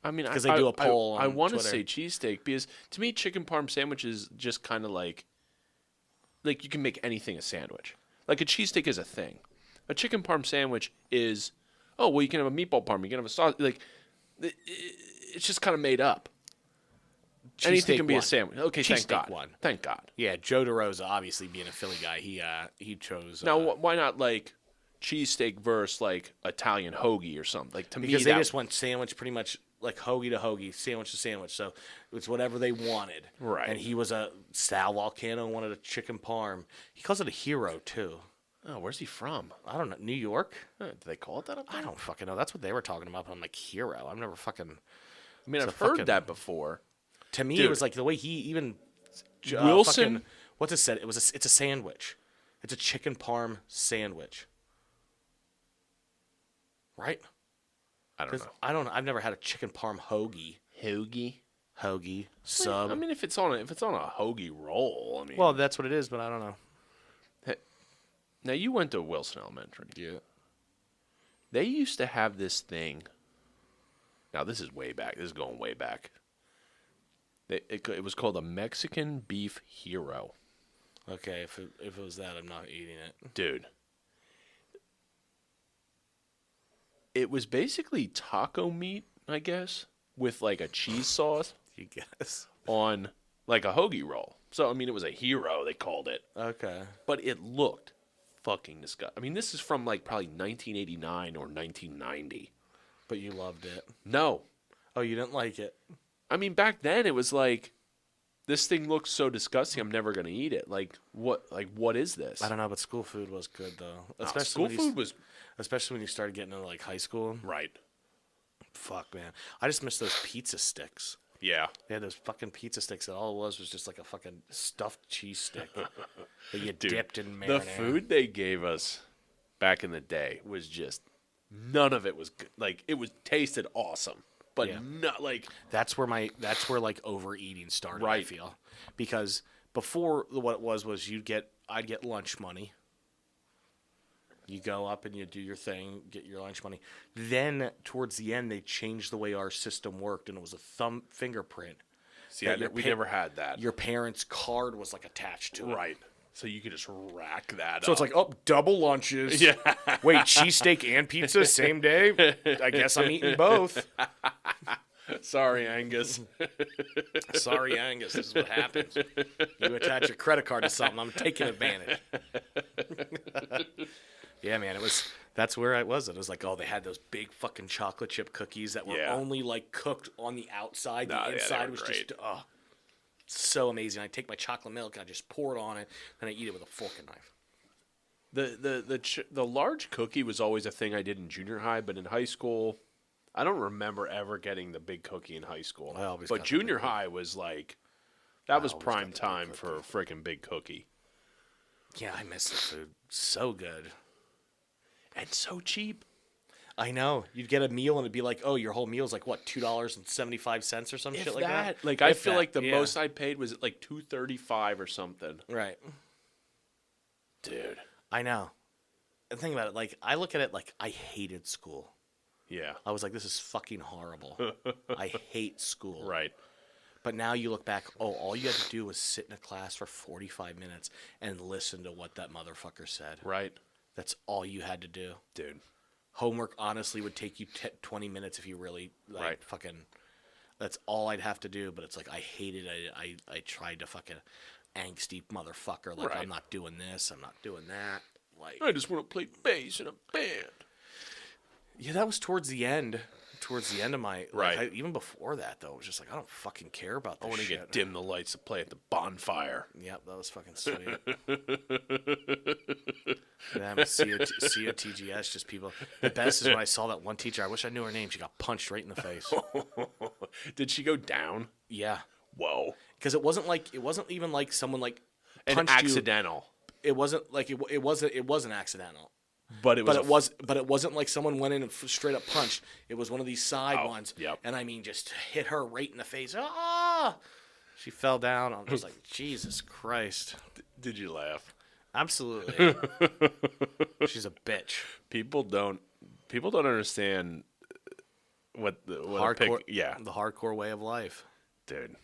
I mean, 'Cause they do a poll I on want to Twitter. say cheesesteak because to me, chicken parm sandwich is just kind of like you can make anything a sandwich. Like a cheesesteak is a thing. A chicken parm sandwich is, oh well, you can have a meatball parm, you can have a sauce. Like it's just kind of made up. Anything Cheesesteak can be won. a sandwich. Okay, thank Cheesesteak God. won. Thank God. Yeah, Joe DeRosa, obviously being a Philly guy, he chose. Now, why not like cheesesteak versus like Italian hoagie or something? Like to because me, they that, just went sandwich pretty much like hoagie to hoagie, sandwich to sandwich. So it's whatever they wanted. Right. And he was Sal Volcano wanted a chicken parm. He calls it a hero, too. oh, where's he from? I don't know. New York? Do they call it that up there? I don't fucking know. That's what they were talking about. But I'm like, hero. I've never fucking. I mean, It's I've a heard fucking- that before. To me, Dude. it was like the way he even. Wilson? Fucking, what's it said? It's a sandwich. It's a chicken parm sandwich. Right? I don't 'Cause know. I've never had a chicken parm hoagie. Hoagie. Sub. I mean, if it's on a hoagie roll, I mean. Well, that's what it is, but I don't know. Now you went to Wilson Elementary. Yeah. They used to have this thing. Now this is way back. This is going way back. It was called a Mexican beef hero, Okay, if it was that, I'm not eating it. dude. It was basically taco meat, I guess, with like a cheese sauce You guess. on like a hoagie roll. So I mean, it was a hero. They called it. Okay. But it looked fucking disgusting. I mean, this is from like probably 1989 or 1990. But you loved it. No. Oh, you didn't like it? I mean, back then it was like, this thing looks so disgusting, I'm never going to eat it. Like, what is this? I don't know, but school food was good though. No, Especially school when you, food was... especially when you started getting into like high school. Right. Fuck, man. I just miss those pizza sticks. Yeah. They had those fucking pizza sticks that all it was just like a fucking stuffed cheese stick that you Dude, dipped in marinara. the food they gave us back in the day was just... None of it was good. Like, it was tasted awesome. But Yeah. not like... That's where like overeating started. I Right. feel because before what it was I'd get lunch money. You go up and you do your thing, get your lunch money. Then towards the end, they changed the way our system worked, and it was a fingerprint. See, that your we pa- never had that. Your parents' card was like attached to it. Right. So you could just rack that So up. it's like, oh, double lunches. Yeah. Wait, cheesesteak and pizza same day? I guess I'm eating both. Sorry, Angus. Sorry, Angus, this is what happens. You attach a credit card to something, I'm taking advantage. Yeah, man, that's where I was. It was like, oh, they had those big fucking chocolate chip cookies that were Yeah. only like cooked on the outside. Nah, yeah, The they inside were was great. just, so amazing. I take my chocolate milk and I just pour it on it, and I eat it with a fork and knife. The large cookie was always a thing I did in junior high, but in high school, I don't remember ever getting the big cookie in high school. I always But got the junior big cookie. high was like, that was always got prime the big time cookie. for a freaking big cookie. Yeah, I miss the food. So good. And so cheap. I know. You'd get a meal and it'd be like, oh, your whole meal's like what, $2.75 or some If shit like that. Like, I If feel that, like the yeah. most I paid was like $2.35 or something. Right. Dude. I know. And think about it, like I look at it like I hated school. Yeah. I was like, this is fucking horrible. I hate school. Right. But now you look back, oh, all you had to do was sit in a class for 45 minutes and listen to what that motherfucker said. Right. That's all you had to do. Dude. Homework honestly would take you 20 minutes if you really like Right. fucking. That's all I'd have to do. But it's like I hated it. I tried to fucking angsty motherfucker. Like Right. I'm not doing this. I'm not doing that. Like I just want to play bass in a band. yeah, that was towards the end. Towards the end of my Right. even before that though, it was just like I don't fucking care about this I want to shit. get dim the lights to play at the bonfire. Yep, that was fucking sweet. Yeah, COTGS, just people. The best is when I saw that one teacher. I wish I knew her name. She got punched right in the face. Did she go down? Yeah, Whoa. because it wasn't even like someone like An punched you. accidental. It wasn't like it wasn't accidental. But it was. But it wasn't like someone went in and straight up punched. It was one of these side ones. Yep. And I mean, just hit her right in the face. Ah! She fell down. I was like, Jesus Christ. Did you laugh? Absolutely. She's a bitch. People don't understand what Hardcore. yeah, The hardcore way of life. dude.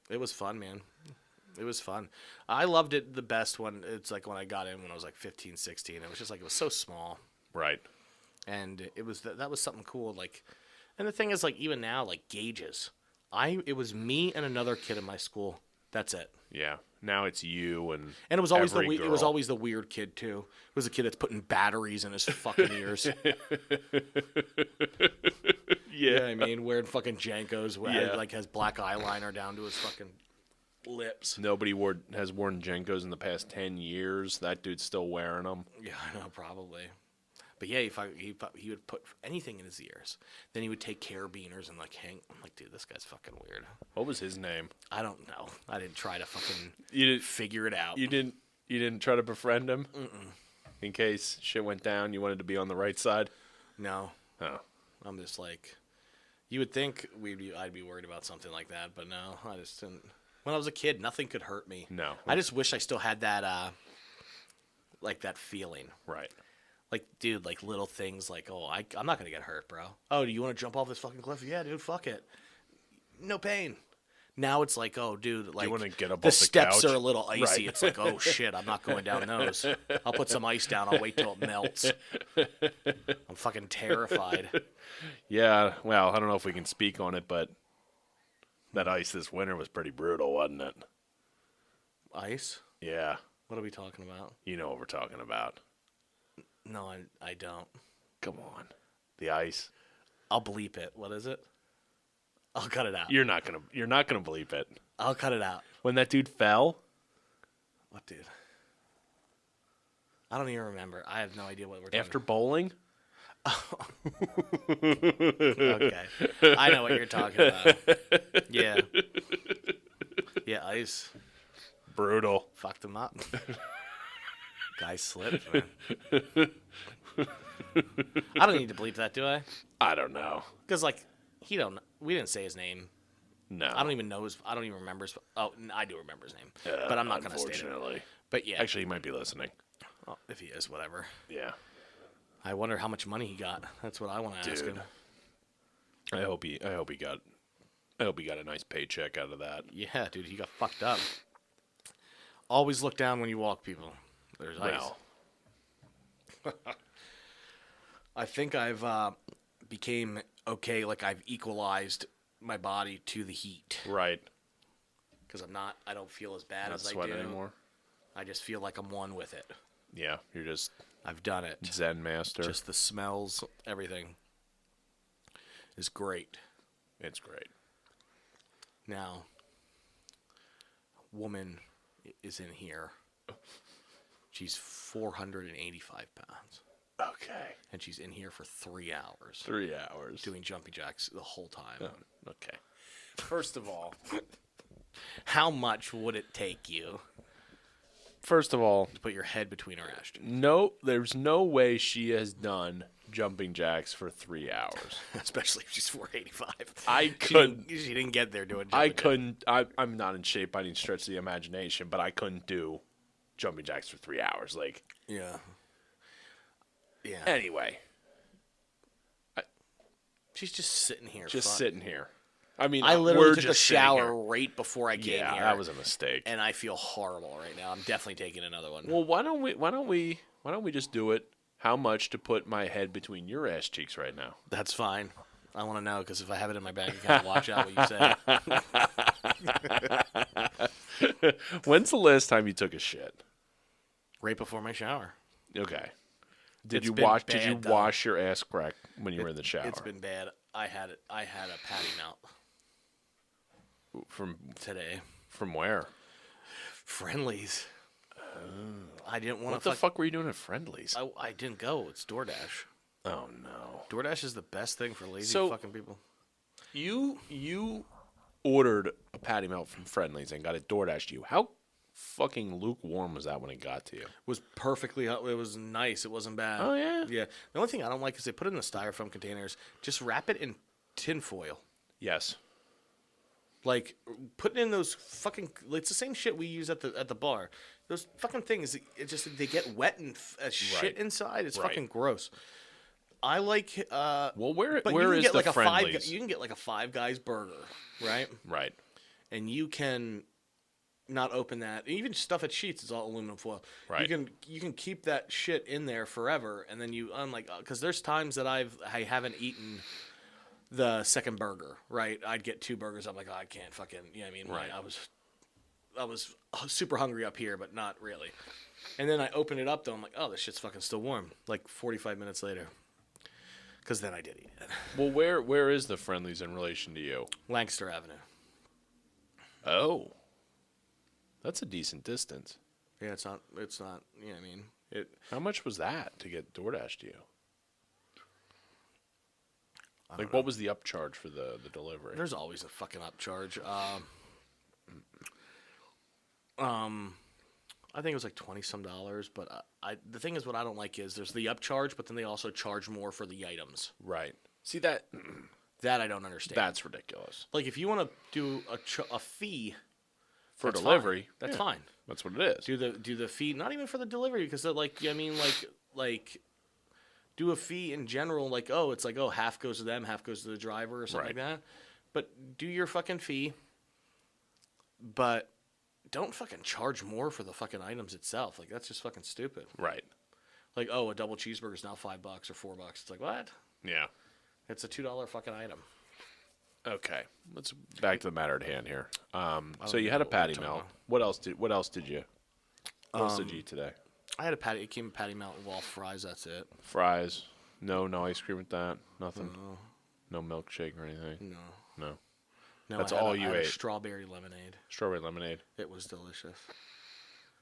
It was fun, man. It was fun. I loved it the best when it's like when I got in when I was like 15, 16. It was just like it was so small. Right. And it was that was something cool. Like, and the thing is, like, even now, like gauges. It was me and another kid in my school. That's it. Yeah. Now it's you and And it was always every it was girl. always the weird kid too. It was a kid that's putting batteries in his fucking ears. You know what I mean? Wearing fucking Jankos, Yeah. like has black eyeliner down to his fucking lips. Nobody has worn Jenkos in the past 10 years. That dude's still wearing them. Yeah, I know, probably. But yeah, he would put anything in his ears. Then he would take carabiners and like hang. I'm like, dude, this guy's fucking weird. What was his name? I don't know. I didn't try to fucking You didn't. figure it out. You didn't try to befriend him. In case shit went down, you wanted to be on the right side. No, Oh, I'm just like, you would think I'd be worried about something like that, but no, I just didn't. When I was a kid, nothing could hurt me. No. I just wish I still had that, like that feeling. right. Like, dude, like little things like, oh, I'm not gonna get hurt, bro. Oh, do you want to jump off this fucking cliff? Yeah, dude, fuck it. No pain. Now it's like, oh, dude, like wanna get up the off the steps couch? are a little icy. Right. It's like, oh shit, I'm not going down those. I'll put some ice down. I'll wait till it melts. I'm fucking terrified. Yeah. Well, I don't know if we can speak on it, but that ice this winter was pretty brutal, wasn't it? Ice? Yeah. What are we talking about? You know what we're talking about. No, I don't. Come on. The ice. I'll bleep it. What is it? I'll cut it out. You're not gonna believe it. I'll cut it out. When that dude fell, What, dude? I don't even remember. I have no idea what we're talking after bowling. Okay. I know what you're talking about. Yeah. Yeah, ice Brutal. fucked him up. Guy slipped, man. I don't need to bleep that, do I? I don't know. Because, like, we didn't say his name. No. I don't even know I don't even remember his, I do remember his name. But I'm not going to state it. Unfortunately. But yeah. Actually, he might be listening. Well, if he is, whatever. Yeah. I wonder how much money he got. That's what I want to ask Dude. him. I hope he got a nice paycheck out of that. Yeah, dude, he got fucked up. Always look down when you walk, people. There's ice. Well, I think I've became okay. Like I've equalized my body to the heat right. because I don't feel as bad Not as I sweat do anymore. I just feel like I'm one with it. Yeah, you're just I've done it. Zen master. Just the smells, everything is great. It's great. Now, woman is in here. She's 485 pounds. Okay. And she's in here for 3 hours 3 hours. doing jumping jacks the whole time. Oh, okay. First of all, How much would it take you to to put your head between her ass cheeks? no, there's no way she has done jumping jacks for 3 hours. Especially if she's 485. I couldn't. She didn't get there doing jumping I jacks. couldn't. I'm not in shape by any stretch of the imagination, but I couldn't do jumping jacks for 3 hours. Like, Yeah. Yeah. anyway, She's just sitting here. just fuck. sitting here. I mean, I literally we're took a just sitting shower here. right before I came Yeah, here. that was a mistake. And I feel horrible right now. I'm definitely taking another one. Well, why don't we just do it? How much to put my head between your ass cheeks right now? That's fine. I want to know because if I have it in my bank account, watch out what you say. When's the last time you took a shit? Right before my shower. Okay. Did It's you been wash? Did bad, you though. wash your ass crack when you were in the shower? It's been bad. I had a patty melt from today. from where? Friendlies. I didn't want What to. the fuck were you doing at Friendly's? I didn't go. It's DoorDash. Oh no. DoorDash is the best thing for lazy So- fucking people. You ordered a patty melt from Friendly's and got it DoorDashed to you. How fucking lukewarm was that when it got to you? It was perfectly. It was nice. It wasn't bad. Oh, yeah? Yeah. The only thing I don't like is they put it in the styrofoam containers. Just wrap it in tin foil. Yes. Like putting in those fucking. It's the same shit we use at the bar. Those fucking things. It just they get wet and shit Right. inside. It's Right. fucking gross. I like. Well, where But where you can is get the like a Friendly's? you can get like a Five Guys burger, right? Right. And you can not open that. Even stuff at Sheets is all aluminum foil. Right. You can keep that shit in there forever, and then you unlike because there's times that I haven't eaten the second burger. Right. I'd get 2 burgers. I'm like, oh, I can't fucking. You know what I mean? Right. I was super hungry up here, but not really. And then I open it up though. I'm like, oh, this shit's fucking still warm. Like 45 minutes later. Because then I did eat it. Well, where is the Friendly's in relation to you? Lancaster Avenue. Oh. That's a decent distance. Yeah, it's not. You know what I mean? How much was that to get DoorDash to you? I Like, don't know. what was the upcharge for the delivery? There's always a fucking upcharge. I think it was like $20-some, but the thing is, what I don't like is there's the upcharge, but then they also charge more for the items. Right. See, that That I don't understand. that's ridiculous. Like if you want to do a fee For that's delivery, fine. That's yeah, fine. That's what it is. Do the fee, not even for the delivery, because they're like, I mean, like do a fee in general. Like, oh, it's like, oh, half goes to them, half goes to the driver, or something like Right. that. But do your fucking fee, but don't fucking charge more for the fucking items itself. Like that's just fucking stupid. Right. Like, oh, a double cheeseburger is now $5 or $4. It's like, what? Yeah. It's a $2 fucking item. Okay. Let's back to the matter at hand here. So you know had a what we're patty talking melt. about. What else did you? What else did you eat today? I had a patty. It came patty melt with all fries. That's it. Fries. No ice cream with that. Nothing. No milkshake or anything. No. No. No, That's I had all a- you I had a ate. strawberry lemonade. Strawberry lemonade. It was delicious.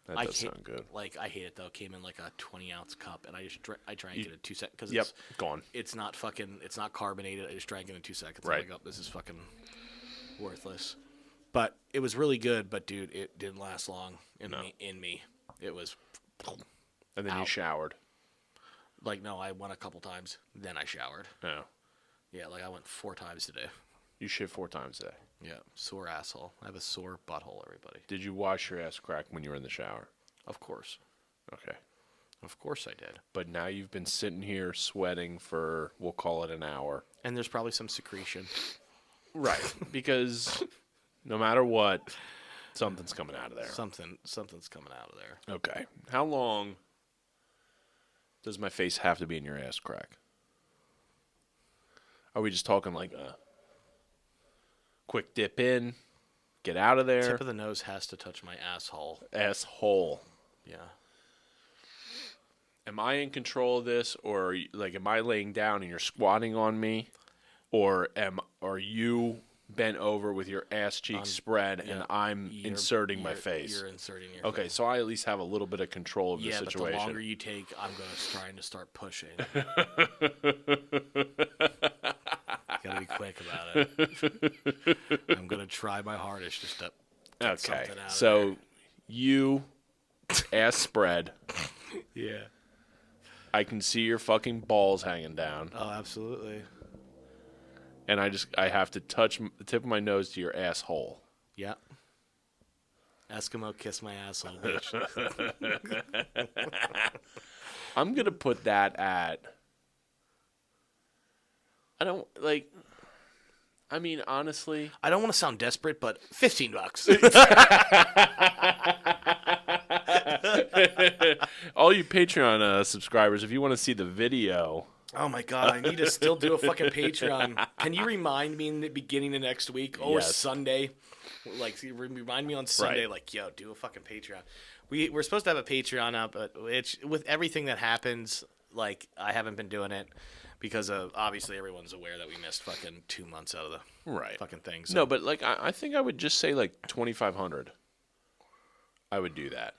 That I does hate- sound good. Like I hate it though. It came in like a 20-ounce cup, and I just I drank it in 2 seconds because Yep. Gone. it's not carbonated. I just drank it in 2 seconds. Right. I'm like, oh, this is fucking worthless. But it was really good. But dude, it didn't last long in me. It was And then you Out. showered. like no. I went a couple times. Then I showered. No. Yeah, like I went 4 times today. You shit 4 times today. Yeah, sore asshole. I have a sore butthole. Everybody. Did you wash your ass crack when you were in the shower? Of course. Okay. Of course I did. But now you've been sitting here sweating for, we'll call it an hour. And there's probably some secretion. Right. Because no matter what, something's coming out of there. Something's coming out of there. Okay. How long does my face have to be in your ass crack? Are we just talking like a quick dip in, get out of there? Tip of the nose has to touch my asshole. Asshole. Yeah. Am I in control of this, or like am I laying down and you're squatting on me, or are you bent over with your ass cheeks spread and I'm inserting my face? You're inserting your Okay, face. so I at least have a little bit of control of the Yeah, but situation. the longer you take, I'm trying to start pushing. Gotta be quick about it. I'm gonna try my hardest just to get Okay, something out of so you ass spread. there. Yeah. I can see your fucking balls hanging down, Oh, absolutely. and I have to touch the tip of my nose to your asshole. Yeah. Eskimo kiss my asshole, bitch. I'm gonna put that at. I don't like. I mean, honestly, I don't want to sound desperate, but $15. all you Patreon subscribers, if you want to see the video, Oh my god, I need to still do a fucking Patreon. Can you remind me in the beginning of next week or Yes. Sunday? Like, remind me on Sunday, Right. like, yo, do a fucking Patreon. We're supposed to have a Patreon up, but it's with everything that happens. Like, I haven't been doing it because of obviously everyone's aware that we missed fucking 2 months out of the right? fucking thing. So. No, but like I think I would just say like 2,500. I would do that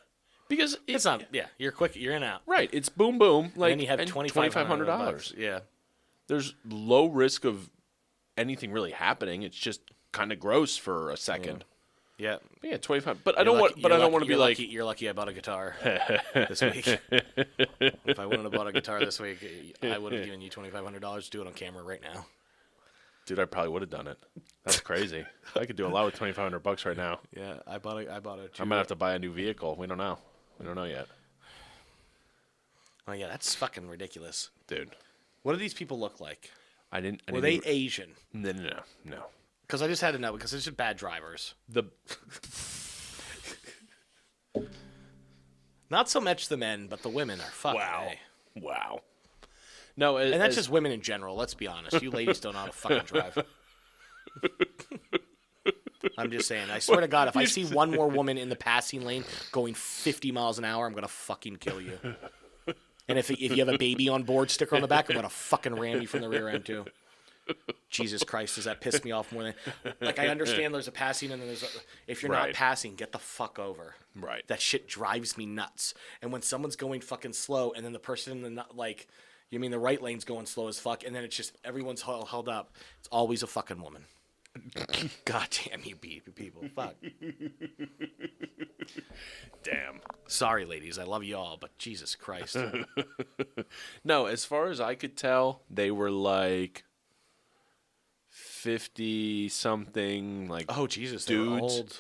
Because It's not. Yeah, you're quick. You're in and out. right. It's boom boom. Like And then you have $2,500. Yeah. There's low risk of anything really happening. It's just kind of gross for a second. Yeah. But yeah, 25. But I don't want. But I don't want to be like. You're lucky I bought a guitar this week. If I wouldn't have bought a guitar this week, I would have given you $2,500 to do it on camera right now. Dude, I probably would have done it. That's crazy. I could do a lot with $2,500 right now. Yeah, I bought a. I might have to buy a new vehicle. We don't know. We don't know yet, Oh yeah, that's fucking ridiculous. dude. What do these people look like? I didn't. Were they Asian? No. Because I just had to know because it's just bad drivers. The Not so much the men, but the women are fucking. A. wow. No, And that's just women in general. Let's be honest. You ladies don't know how to fucking drive. I'm just saying. I swear to God, if I see one more woman in the passing lane going 50 miles an hour, I'm gonna fucking kill you. And if you have a baby on board sticker on the back, I'm gonna fucking ram you from the rear end too. Jesus Christ, does that piss me off more than like I understand there's a passing and then there's a, if you're not Right. passing, get the fuck over. Right. That shit drives me nuts. And when someone's going fucking slow and then the person in the like you mean the right lane's going slow as fuck and then it's just everyone's held up. It's always a fucking woman. God damn you people. Fuck. damn. Sorry ladies, I love you all, but Jesus Christ. No, as far as I could tell, they were like 50 something, like Oh Jesus, they were dudes. old.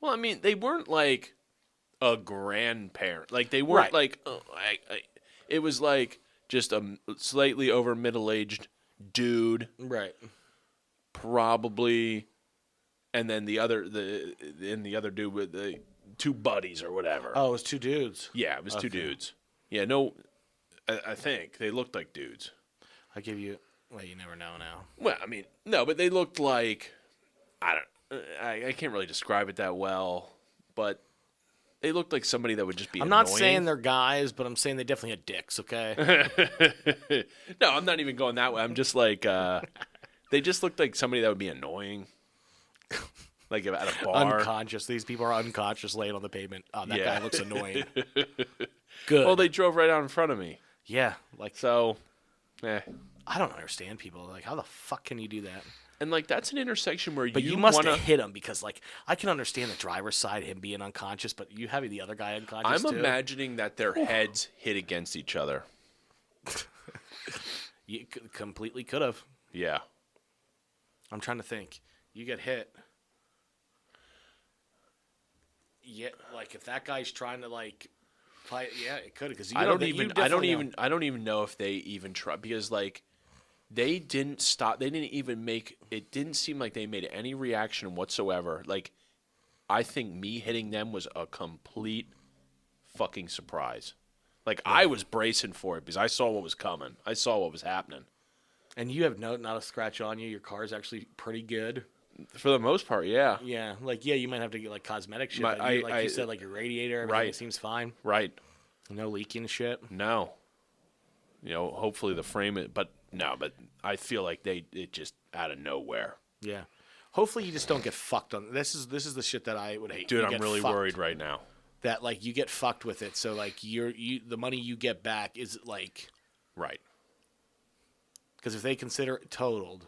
Well, I mean, they weren't like a grandparent. Like they weren't Right. like it was like just a slightly over middle-aged dude, Right. probably, and then the other dude with the two buddies or whatever. Oh, it was two dudes. Yeah, it was two Okay. dudes. Yeah, no, I think they looked like dudes. I give you well, you never know now. Well, I mean, no, but they looked like I can't really describe it that well, but they looked like somebody that would just be. I'm not annoying. saying they're guys, but I'm saying they definitely had dicks, okay? No, I'm not even going that way. I'm just like they just looked like somebody that would be annoying, like at a bar. Unconscious. These people are unconscious laying on the pavement. Oh, that Yeah. guy looks annoying. Good. Well, they drove right out in front of me, yeah, like so, I don't understand people. Like, how the fuck can you do that? and like that's an intersection where But you, you must wanna. have hit him because, like, I can understand the driver's side, him being unconscious, but you have the other guy unconscious I'm too. imagining that their heads hit against each other. You completely could have. Yeah. I'm trying to think. You get hit. Yeah, like if that guy's trying to like, play, yeah, it could have because I don't even know if they even try because like they didn't stop. They didn't even make it. Didn't seem like they made any reaction whatsoever. Like I think me hitting them was a complete fucking surprise. Like I was bracing for it because I saw what was coming. I saw what was happening. And you have not a scratch on you. Your car's actually pretty good. For the most part, yeah. Yeah, like you might have to get like cosmetic shit. My- but you, I- you said, like your radiator, everything Right. seems fine. Right. No leaking shit. No. Hopefully the frame it, but no, but I feel like it just out of nowhere. Yeah. Hopefully you just don't get fucked on. This is the shit that I would hate. Dude, You I'm get really fucked. worried right now. That like you get fucked with it. So like the money you get back is like Right. because if they consider it totaled,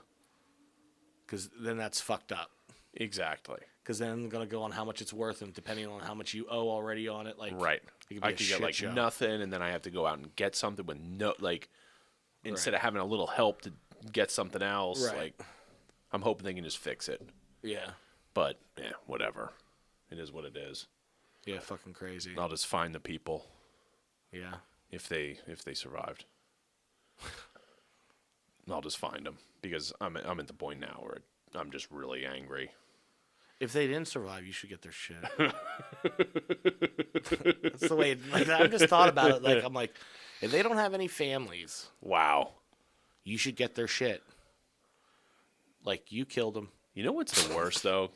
because then that's fucked up. Exactly. Because then they're gonna go on how much it's worth and depending on how much you owe already on it, like Right. it could be I a could get shit like show. nothing, and then I have to go out and get something with no like. Instead of having a little help to get something else, Right. like I'm hoping they can just fix it. Yeah. But yeah, whatever. It is what it is. Yeah. Fucking crazy. I'll just find the people Yeah. if they survived. I'll just find them because I'm at the point now where I'm just really angry. If they didn't survive, you should get their shit. That's the way. Like I've just thought about it. Like I'm like, if they don't have any families, Wow. you should get their shit. Like you killed them. You know what's the worst though?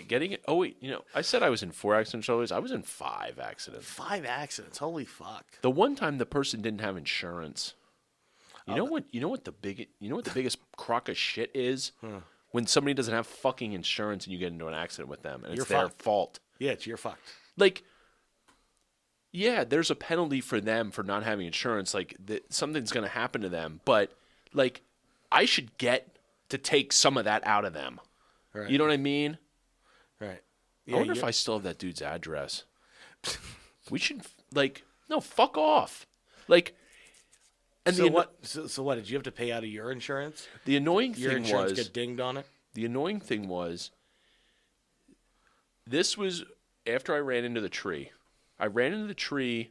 Getting it. Oh wait, I said I was in 4 accidents. I was in 5 accidents. 5 accidents. Holy fuck. The one time the person didn't have insurance. You know what the biggest crock of shit is? When somebody doesn't have fucking insurance and you get into an accident with them and You're it's their fucked. fault. Yeah, it's your fucked. Like yeah, there's a penalty for them for not having insurance. Like something's going to happen to them, but like I should get to take some of that out of them. Right. You know what I mean? Right. I wonder if I still have that dude's address. We should no, fuck off. Like, and So what? So what? Did you have to pay out of your insurance? The annoying Your thing insurance was get dinged on it. the annoying thing was this was after I ran into the tree. I ran into the tree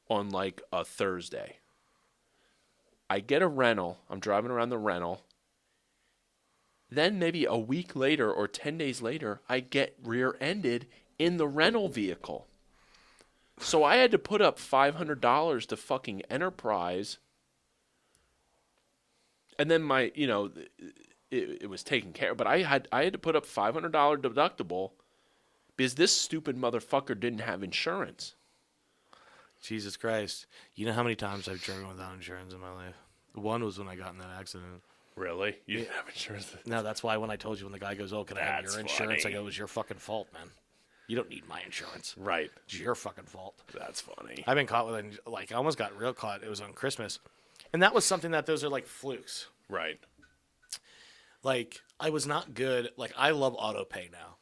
on like a Thursday. I get a rental. I'm driving around the rental. Then maybe a week later or 10 days later, I get rear-ended in the rental vehicle. So I had to put up $500 to fucking Enterprise. And then it was taken care of. But I had to put up $500 deductible because this stupid motherfucker didn't have insurance. Jesus Christ! You know how many times I've driven without insurance in my life? One was when I got in that accident. Really? You didn't have insurance? No, that's why when I told you when the guy goes, "Oh, can I have That's your insurance?" funny. I go, "It was your fucking fault, man. You don't need my insurance. Right. It's your fucking fault." That's funny. I've been caught with I almost got real caught. It was on Christmas, and that was something that those are like flukes. Right. Like I was not good. Like I love auto pay now.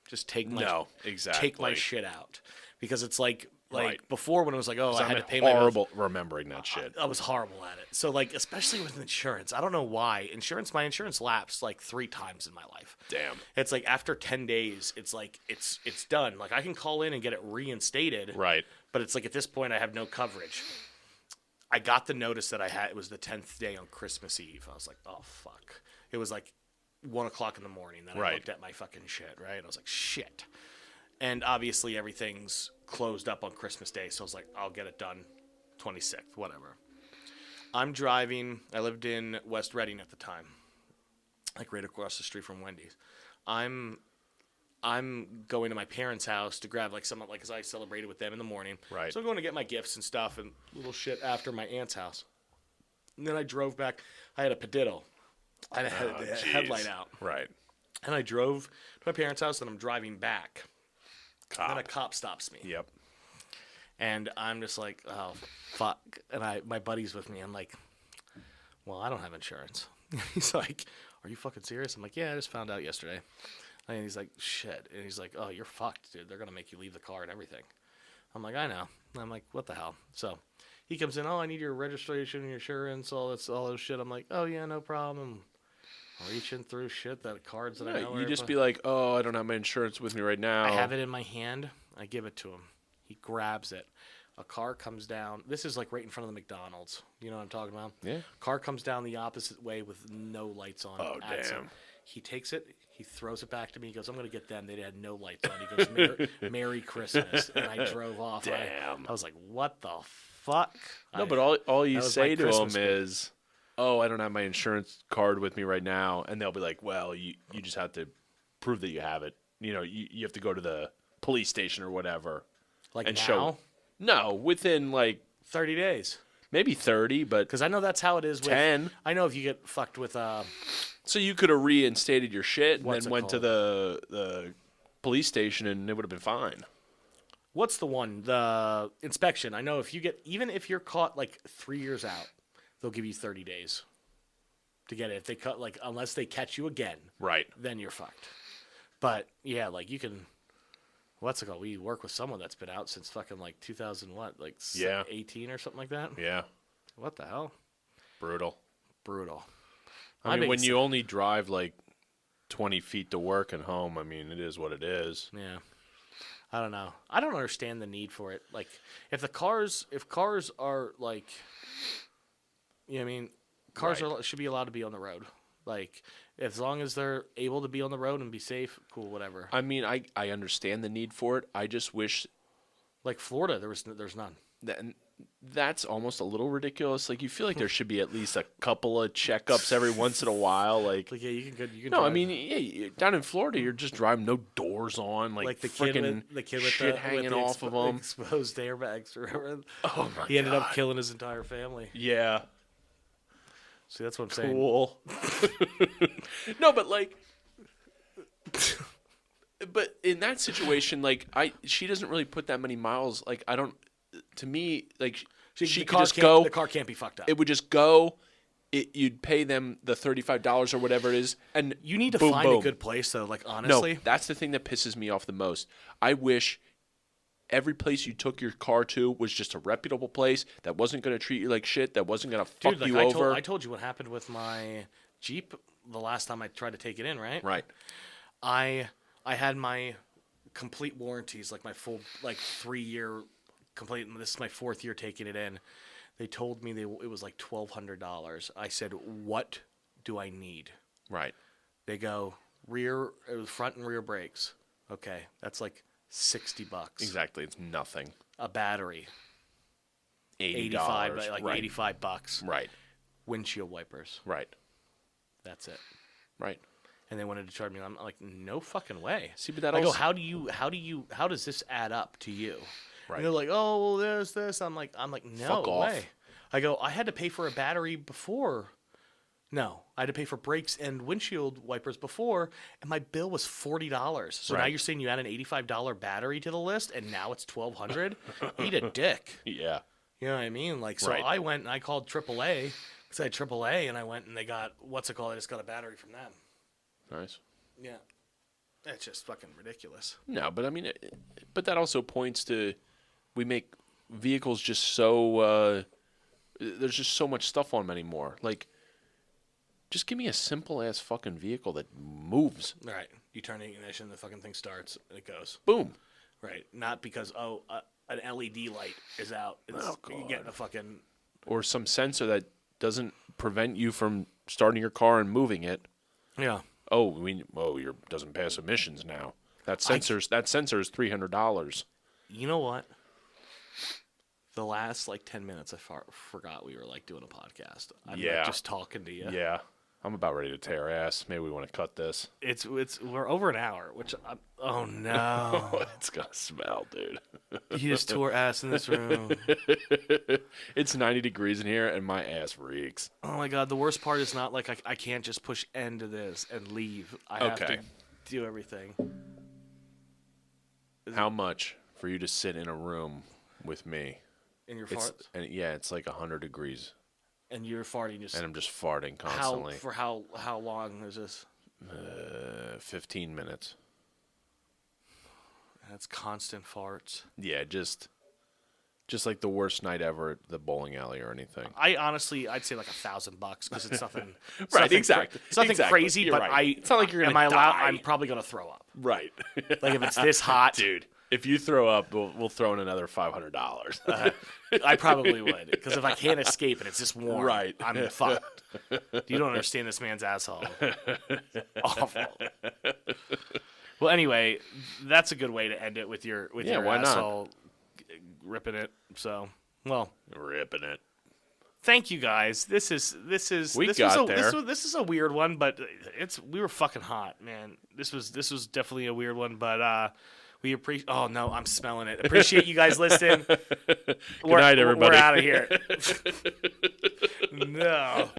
Just take my exactly. take my shit out because it's like Right. before when it was like, oh, I had I'm to pay my bills. horrible remembering that shit. I was horrible at it. So like, especially with insurance, I don't know why. My insurance lapsed like 3 times in my life. Damn. It's like after 10 days, it's like it's done. Like I can call in and get it reinstated. Right. But it's like at this point, I have no coverage. I got the notice that it was the 10th day on Christmas Eve. I was like, oh fuck. It was like 1:00 in the morning that I Right. looked at my fucking shit. Right. And I was like, shit. And obviously everything's closed up on Christmas Day, so I was like, I'll get it done 26th, whatever. I'm driving. I lived in West Reading at the time, like right across the street from Wendy's. I'm going to my parents' house to grab like some, like, 'cause I celebrated with them in the morning. Right. So I'm going to get my gifts and stuff and little shit after my aunt's house. And then I drove back. I had a Pediddle. I had a Jeez. headlight out. Right. And I drove to my parents' house, and I'm driving back. Cop. Then a cop stops me. Yep. And I'm just like, oh, fuck. And my buddy's with me. I'm like, well, I don't have insurance. He's like, are you fucking serious? I'm like, yeah, I just found out yesterday. And he's like, shit. And he's like, oh, you're fucked, dude. They're going to make you leave the car and everything. I'm like, I know. And I'm like, what the hell? So he comes in, oh, I need your registration, your insurance, all those shit. I'm like, oh, yeah, no problem. Reaching through shit, cards that I know. You just be like, oh, I don't have my insurance with me right now. I have it in my hand. I give it to him. He grabs it. A car comes down. This is like right in front of the McDonald's. You know what I'm talking about? Yeah. Car comes down the opposite way with no lights on. Oh, Adds damn. it. He takes it. He throws it back to me. He goes, I'm going to get them. They had no lights on. He goes, Merry Christmas. And I drove off. Damn. I was like, what the fuck? No, but all you that was say my to them Christmas gift. is, oh, I don't have my insurance card with me right now. And they'll be like, well, you just have to prove that you have it. You know, you have to go to the police station or whatever. Like and now? show. No, within like 30 days. maybe 30, but Because I know that's how it is with 10. I know if you get fucked with So you could have reinstated your shit and What's then it went to the police station and it would have been fine. what's the one? The inspection. I know even if you're caught like 3 years out, they'll give you 30 days to get it. If they unless they catch you again, Right. then you're fucked. But yeah, like you can, what's it called? We work with someone that's been out since fucking like 2000, Yeah. 18 or something like that. Yeah. What the hell? Brutal. Brutal. I mean, when you only drive like 20 feet to work and home, I mean, it is what it is. Yeah. I don't know. I don't understand the need for it. Like, if cars are like, you know what I mean? Cars Right. should be allowed to be on the road. Like, as long as they're able to be on the road and be safe, cool, whatever. I mean, I understand the need for it. I just wish Like Florida, there's none. that's almost a little ridiculous. Like, you feel like there should be at least a couple of checkups every once in a while. Like, Like, yeah, you can. no, I drive. mean, yeah, down in Florida, you're just driving no doors on, like the freaking kid with shit the, hanging with the off of them. exposed airbags. Remember? Oh my He ended up God. killing his entire family. Yeah. See, that's what I'm saying. Cool. No, but like, But in that situation, like she doesn't really put that many miles. Like I don't. To me, like she could just go. The car can't be fucked up. It would just go. You'd pay them the $35 or whatever it is, and You need to boom, find boom. a good place, though. Like, No, honestly. that's the thing that pisses me off the most. I wish every place you took your car to was just a reputable place that wasn't going to treat you like shit, that wasn't going to fuck Dude, like you over. I told you what happened with my Jeep the last time I tried to take it in, right? Right. I had my complete warranties, like my full 3-year complete. This is my 4th year taking it in. They told me it was like $1,200. I said, "What do I need?" Right. They go front and rear brakes. Okay, that's like $60. Exactly. It's nothing. A battery, $85. like right. $85. Right. Windshield wipers. Right. That's it. Right. And they wanted to charge me. I'm like, no fucking way. See, but that I go, also. how does this add up to you? Right. And they're like, oh, well, there's this. I'm like, no Fuck off. way. I go, I had to pay for a battery before. No, I had to pay for brakes and windshield wipers before, and my bill was $40. So now Right. you're saying you add an $85 battery to the list, and now it's $1,200? Eat a dick. Yeah. You know what I mean? Like, so Right. I went and I called AAA, because I had AAA, and I went and they got, what's it called? I just got a battery from them. Nice. Yeah. It's just fucking ridiculous. No, but I mean, but that also points to we make vehicles just so there's just so much stuff on them anymore. Like, just give me a simple ass fucking vehicle that moves. Right. You turn the ignition, the fucking thing starts, and it goes. Boom. Right. Not because, an LED light is out. It's, you're getting a fucking. Or some sensor that doesn't prevent you from starting your car and moving it. Yeah. Oh, your doesn't pass emissions now. That sensor is $300. You know what? The last 10 minutes, I forgot we were doing a podcast. I'm Yeah. just talking to you. Yeah. I'm about ready to tear ass. Maybe we want to cut this. We're over an hour, which oh no, It's gonna smell, dude. you just tore ass in this room. It's 90 degrees in here, and my ass reeks. Oh my god, the worst part is not I can't just push end to this and leave. I have Okay. to do everything. How much for you to sit in a room with me? In your It's farts, and yeah, it's like 100 degrees, and you're farting just and I'm just farting constantly. how long is this? 15 minutes. That's constant farts. Yeah, just like the worst night ever at the bowling alley or anything. I'd say $1,000 because it's nothing. it's Right, nothing exactly. It's nothing Exactly. crazy, You're but right. It's not like you're gonna am I allowed? die. I'm probably gonna throw up. Right. Like if it's this hot, Dude, if you throw up, we'll throw in another $500. I probably would. Because if I can't escape and it's just warm, Right. I'm fucked. You don't understand this man's asshole. Awful. Well, anyway, that's a good way to end it with your Yeah, your why not? asshole ripping it. So, well, Ripping it. thank you guys. This is We this got was a, there. This is a weird one, but we were fucking hot, man. This was definitely a weird one, but we appreciate. Oh no, I'm smelling it. Appreciate you guys listening. Good night, everybody. We're out of here. No.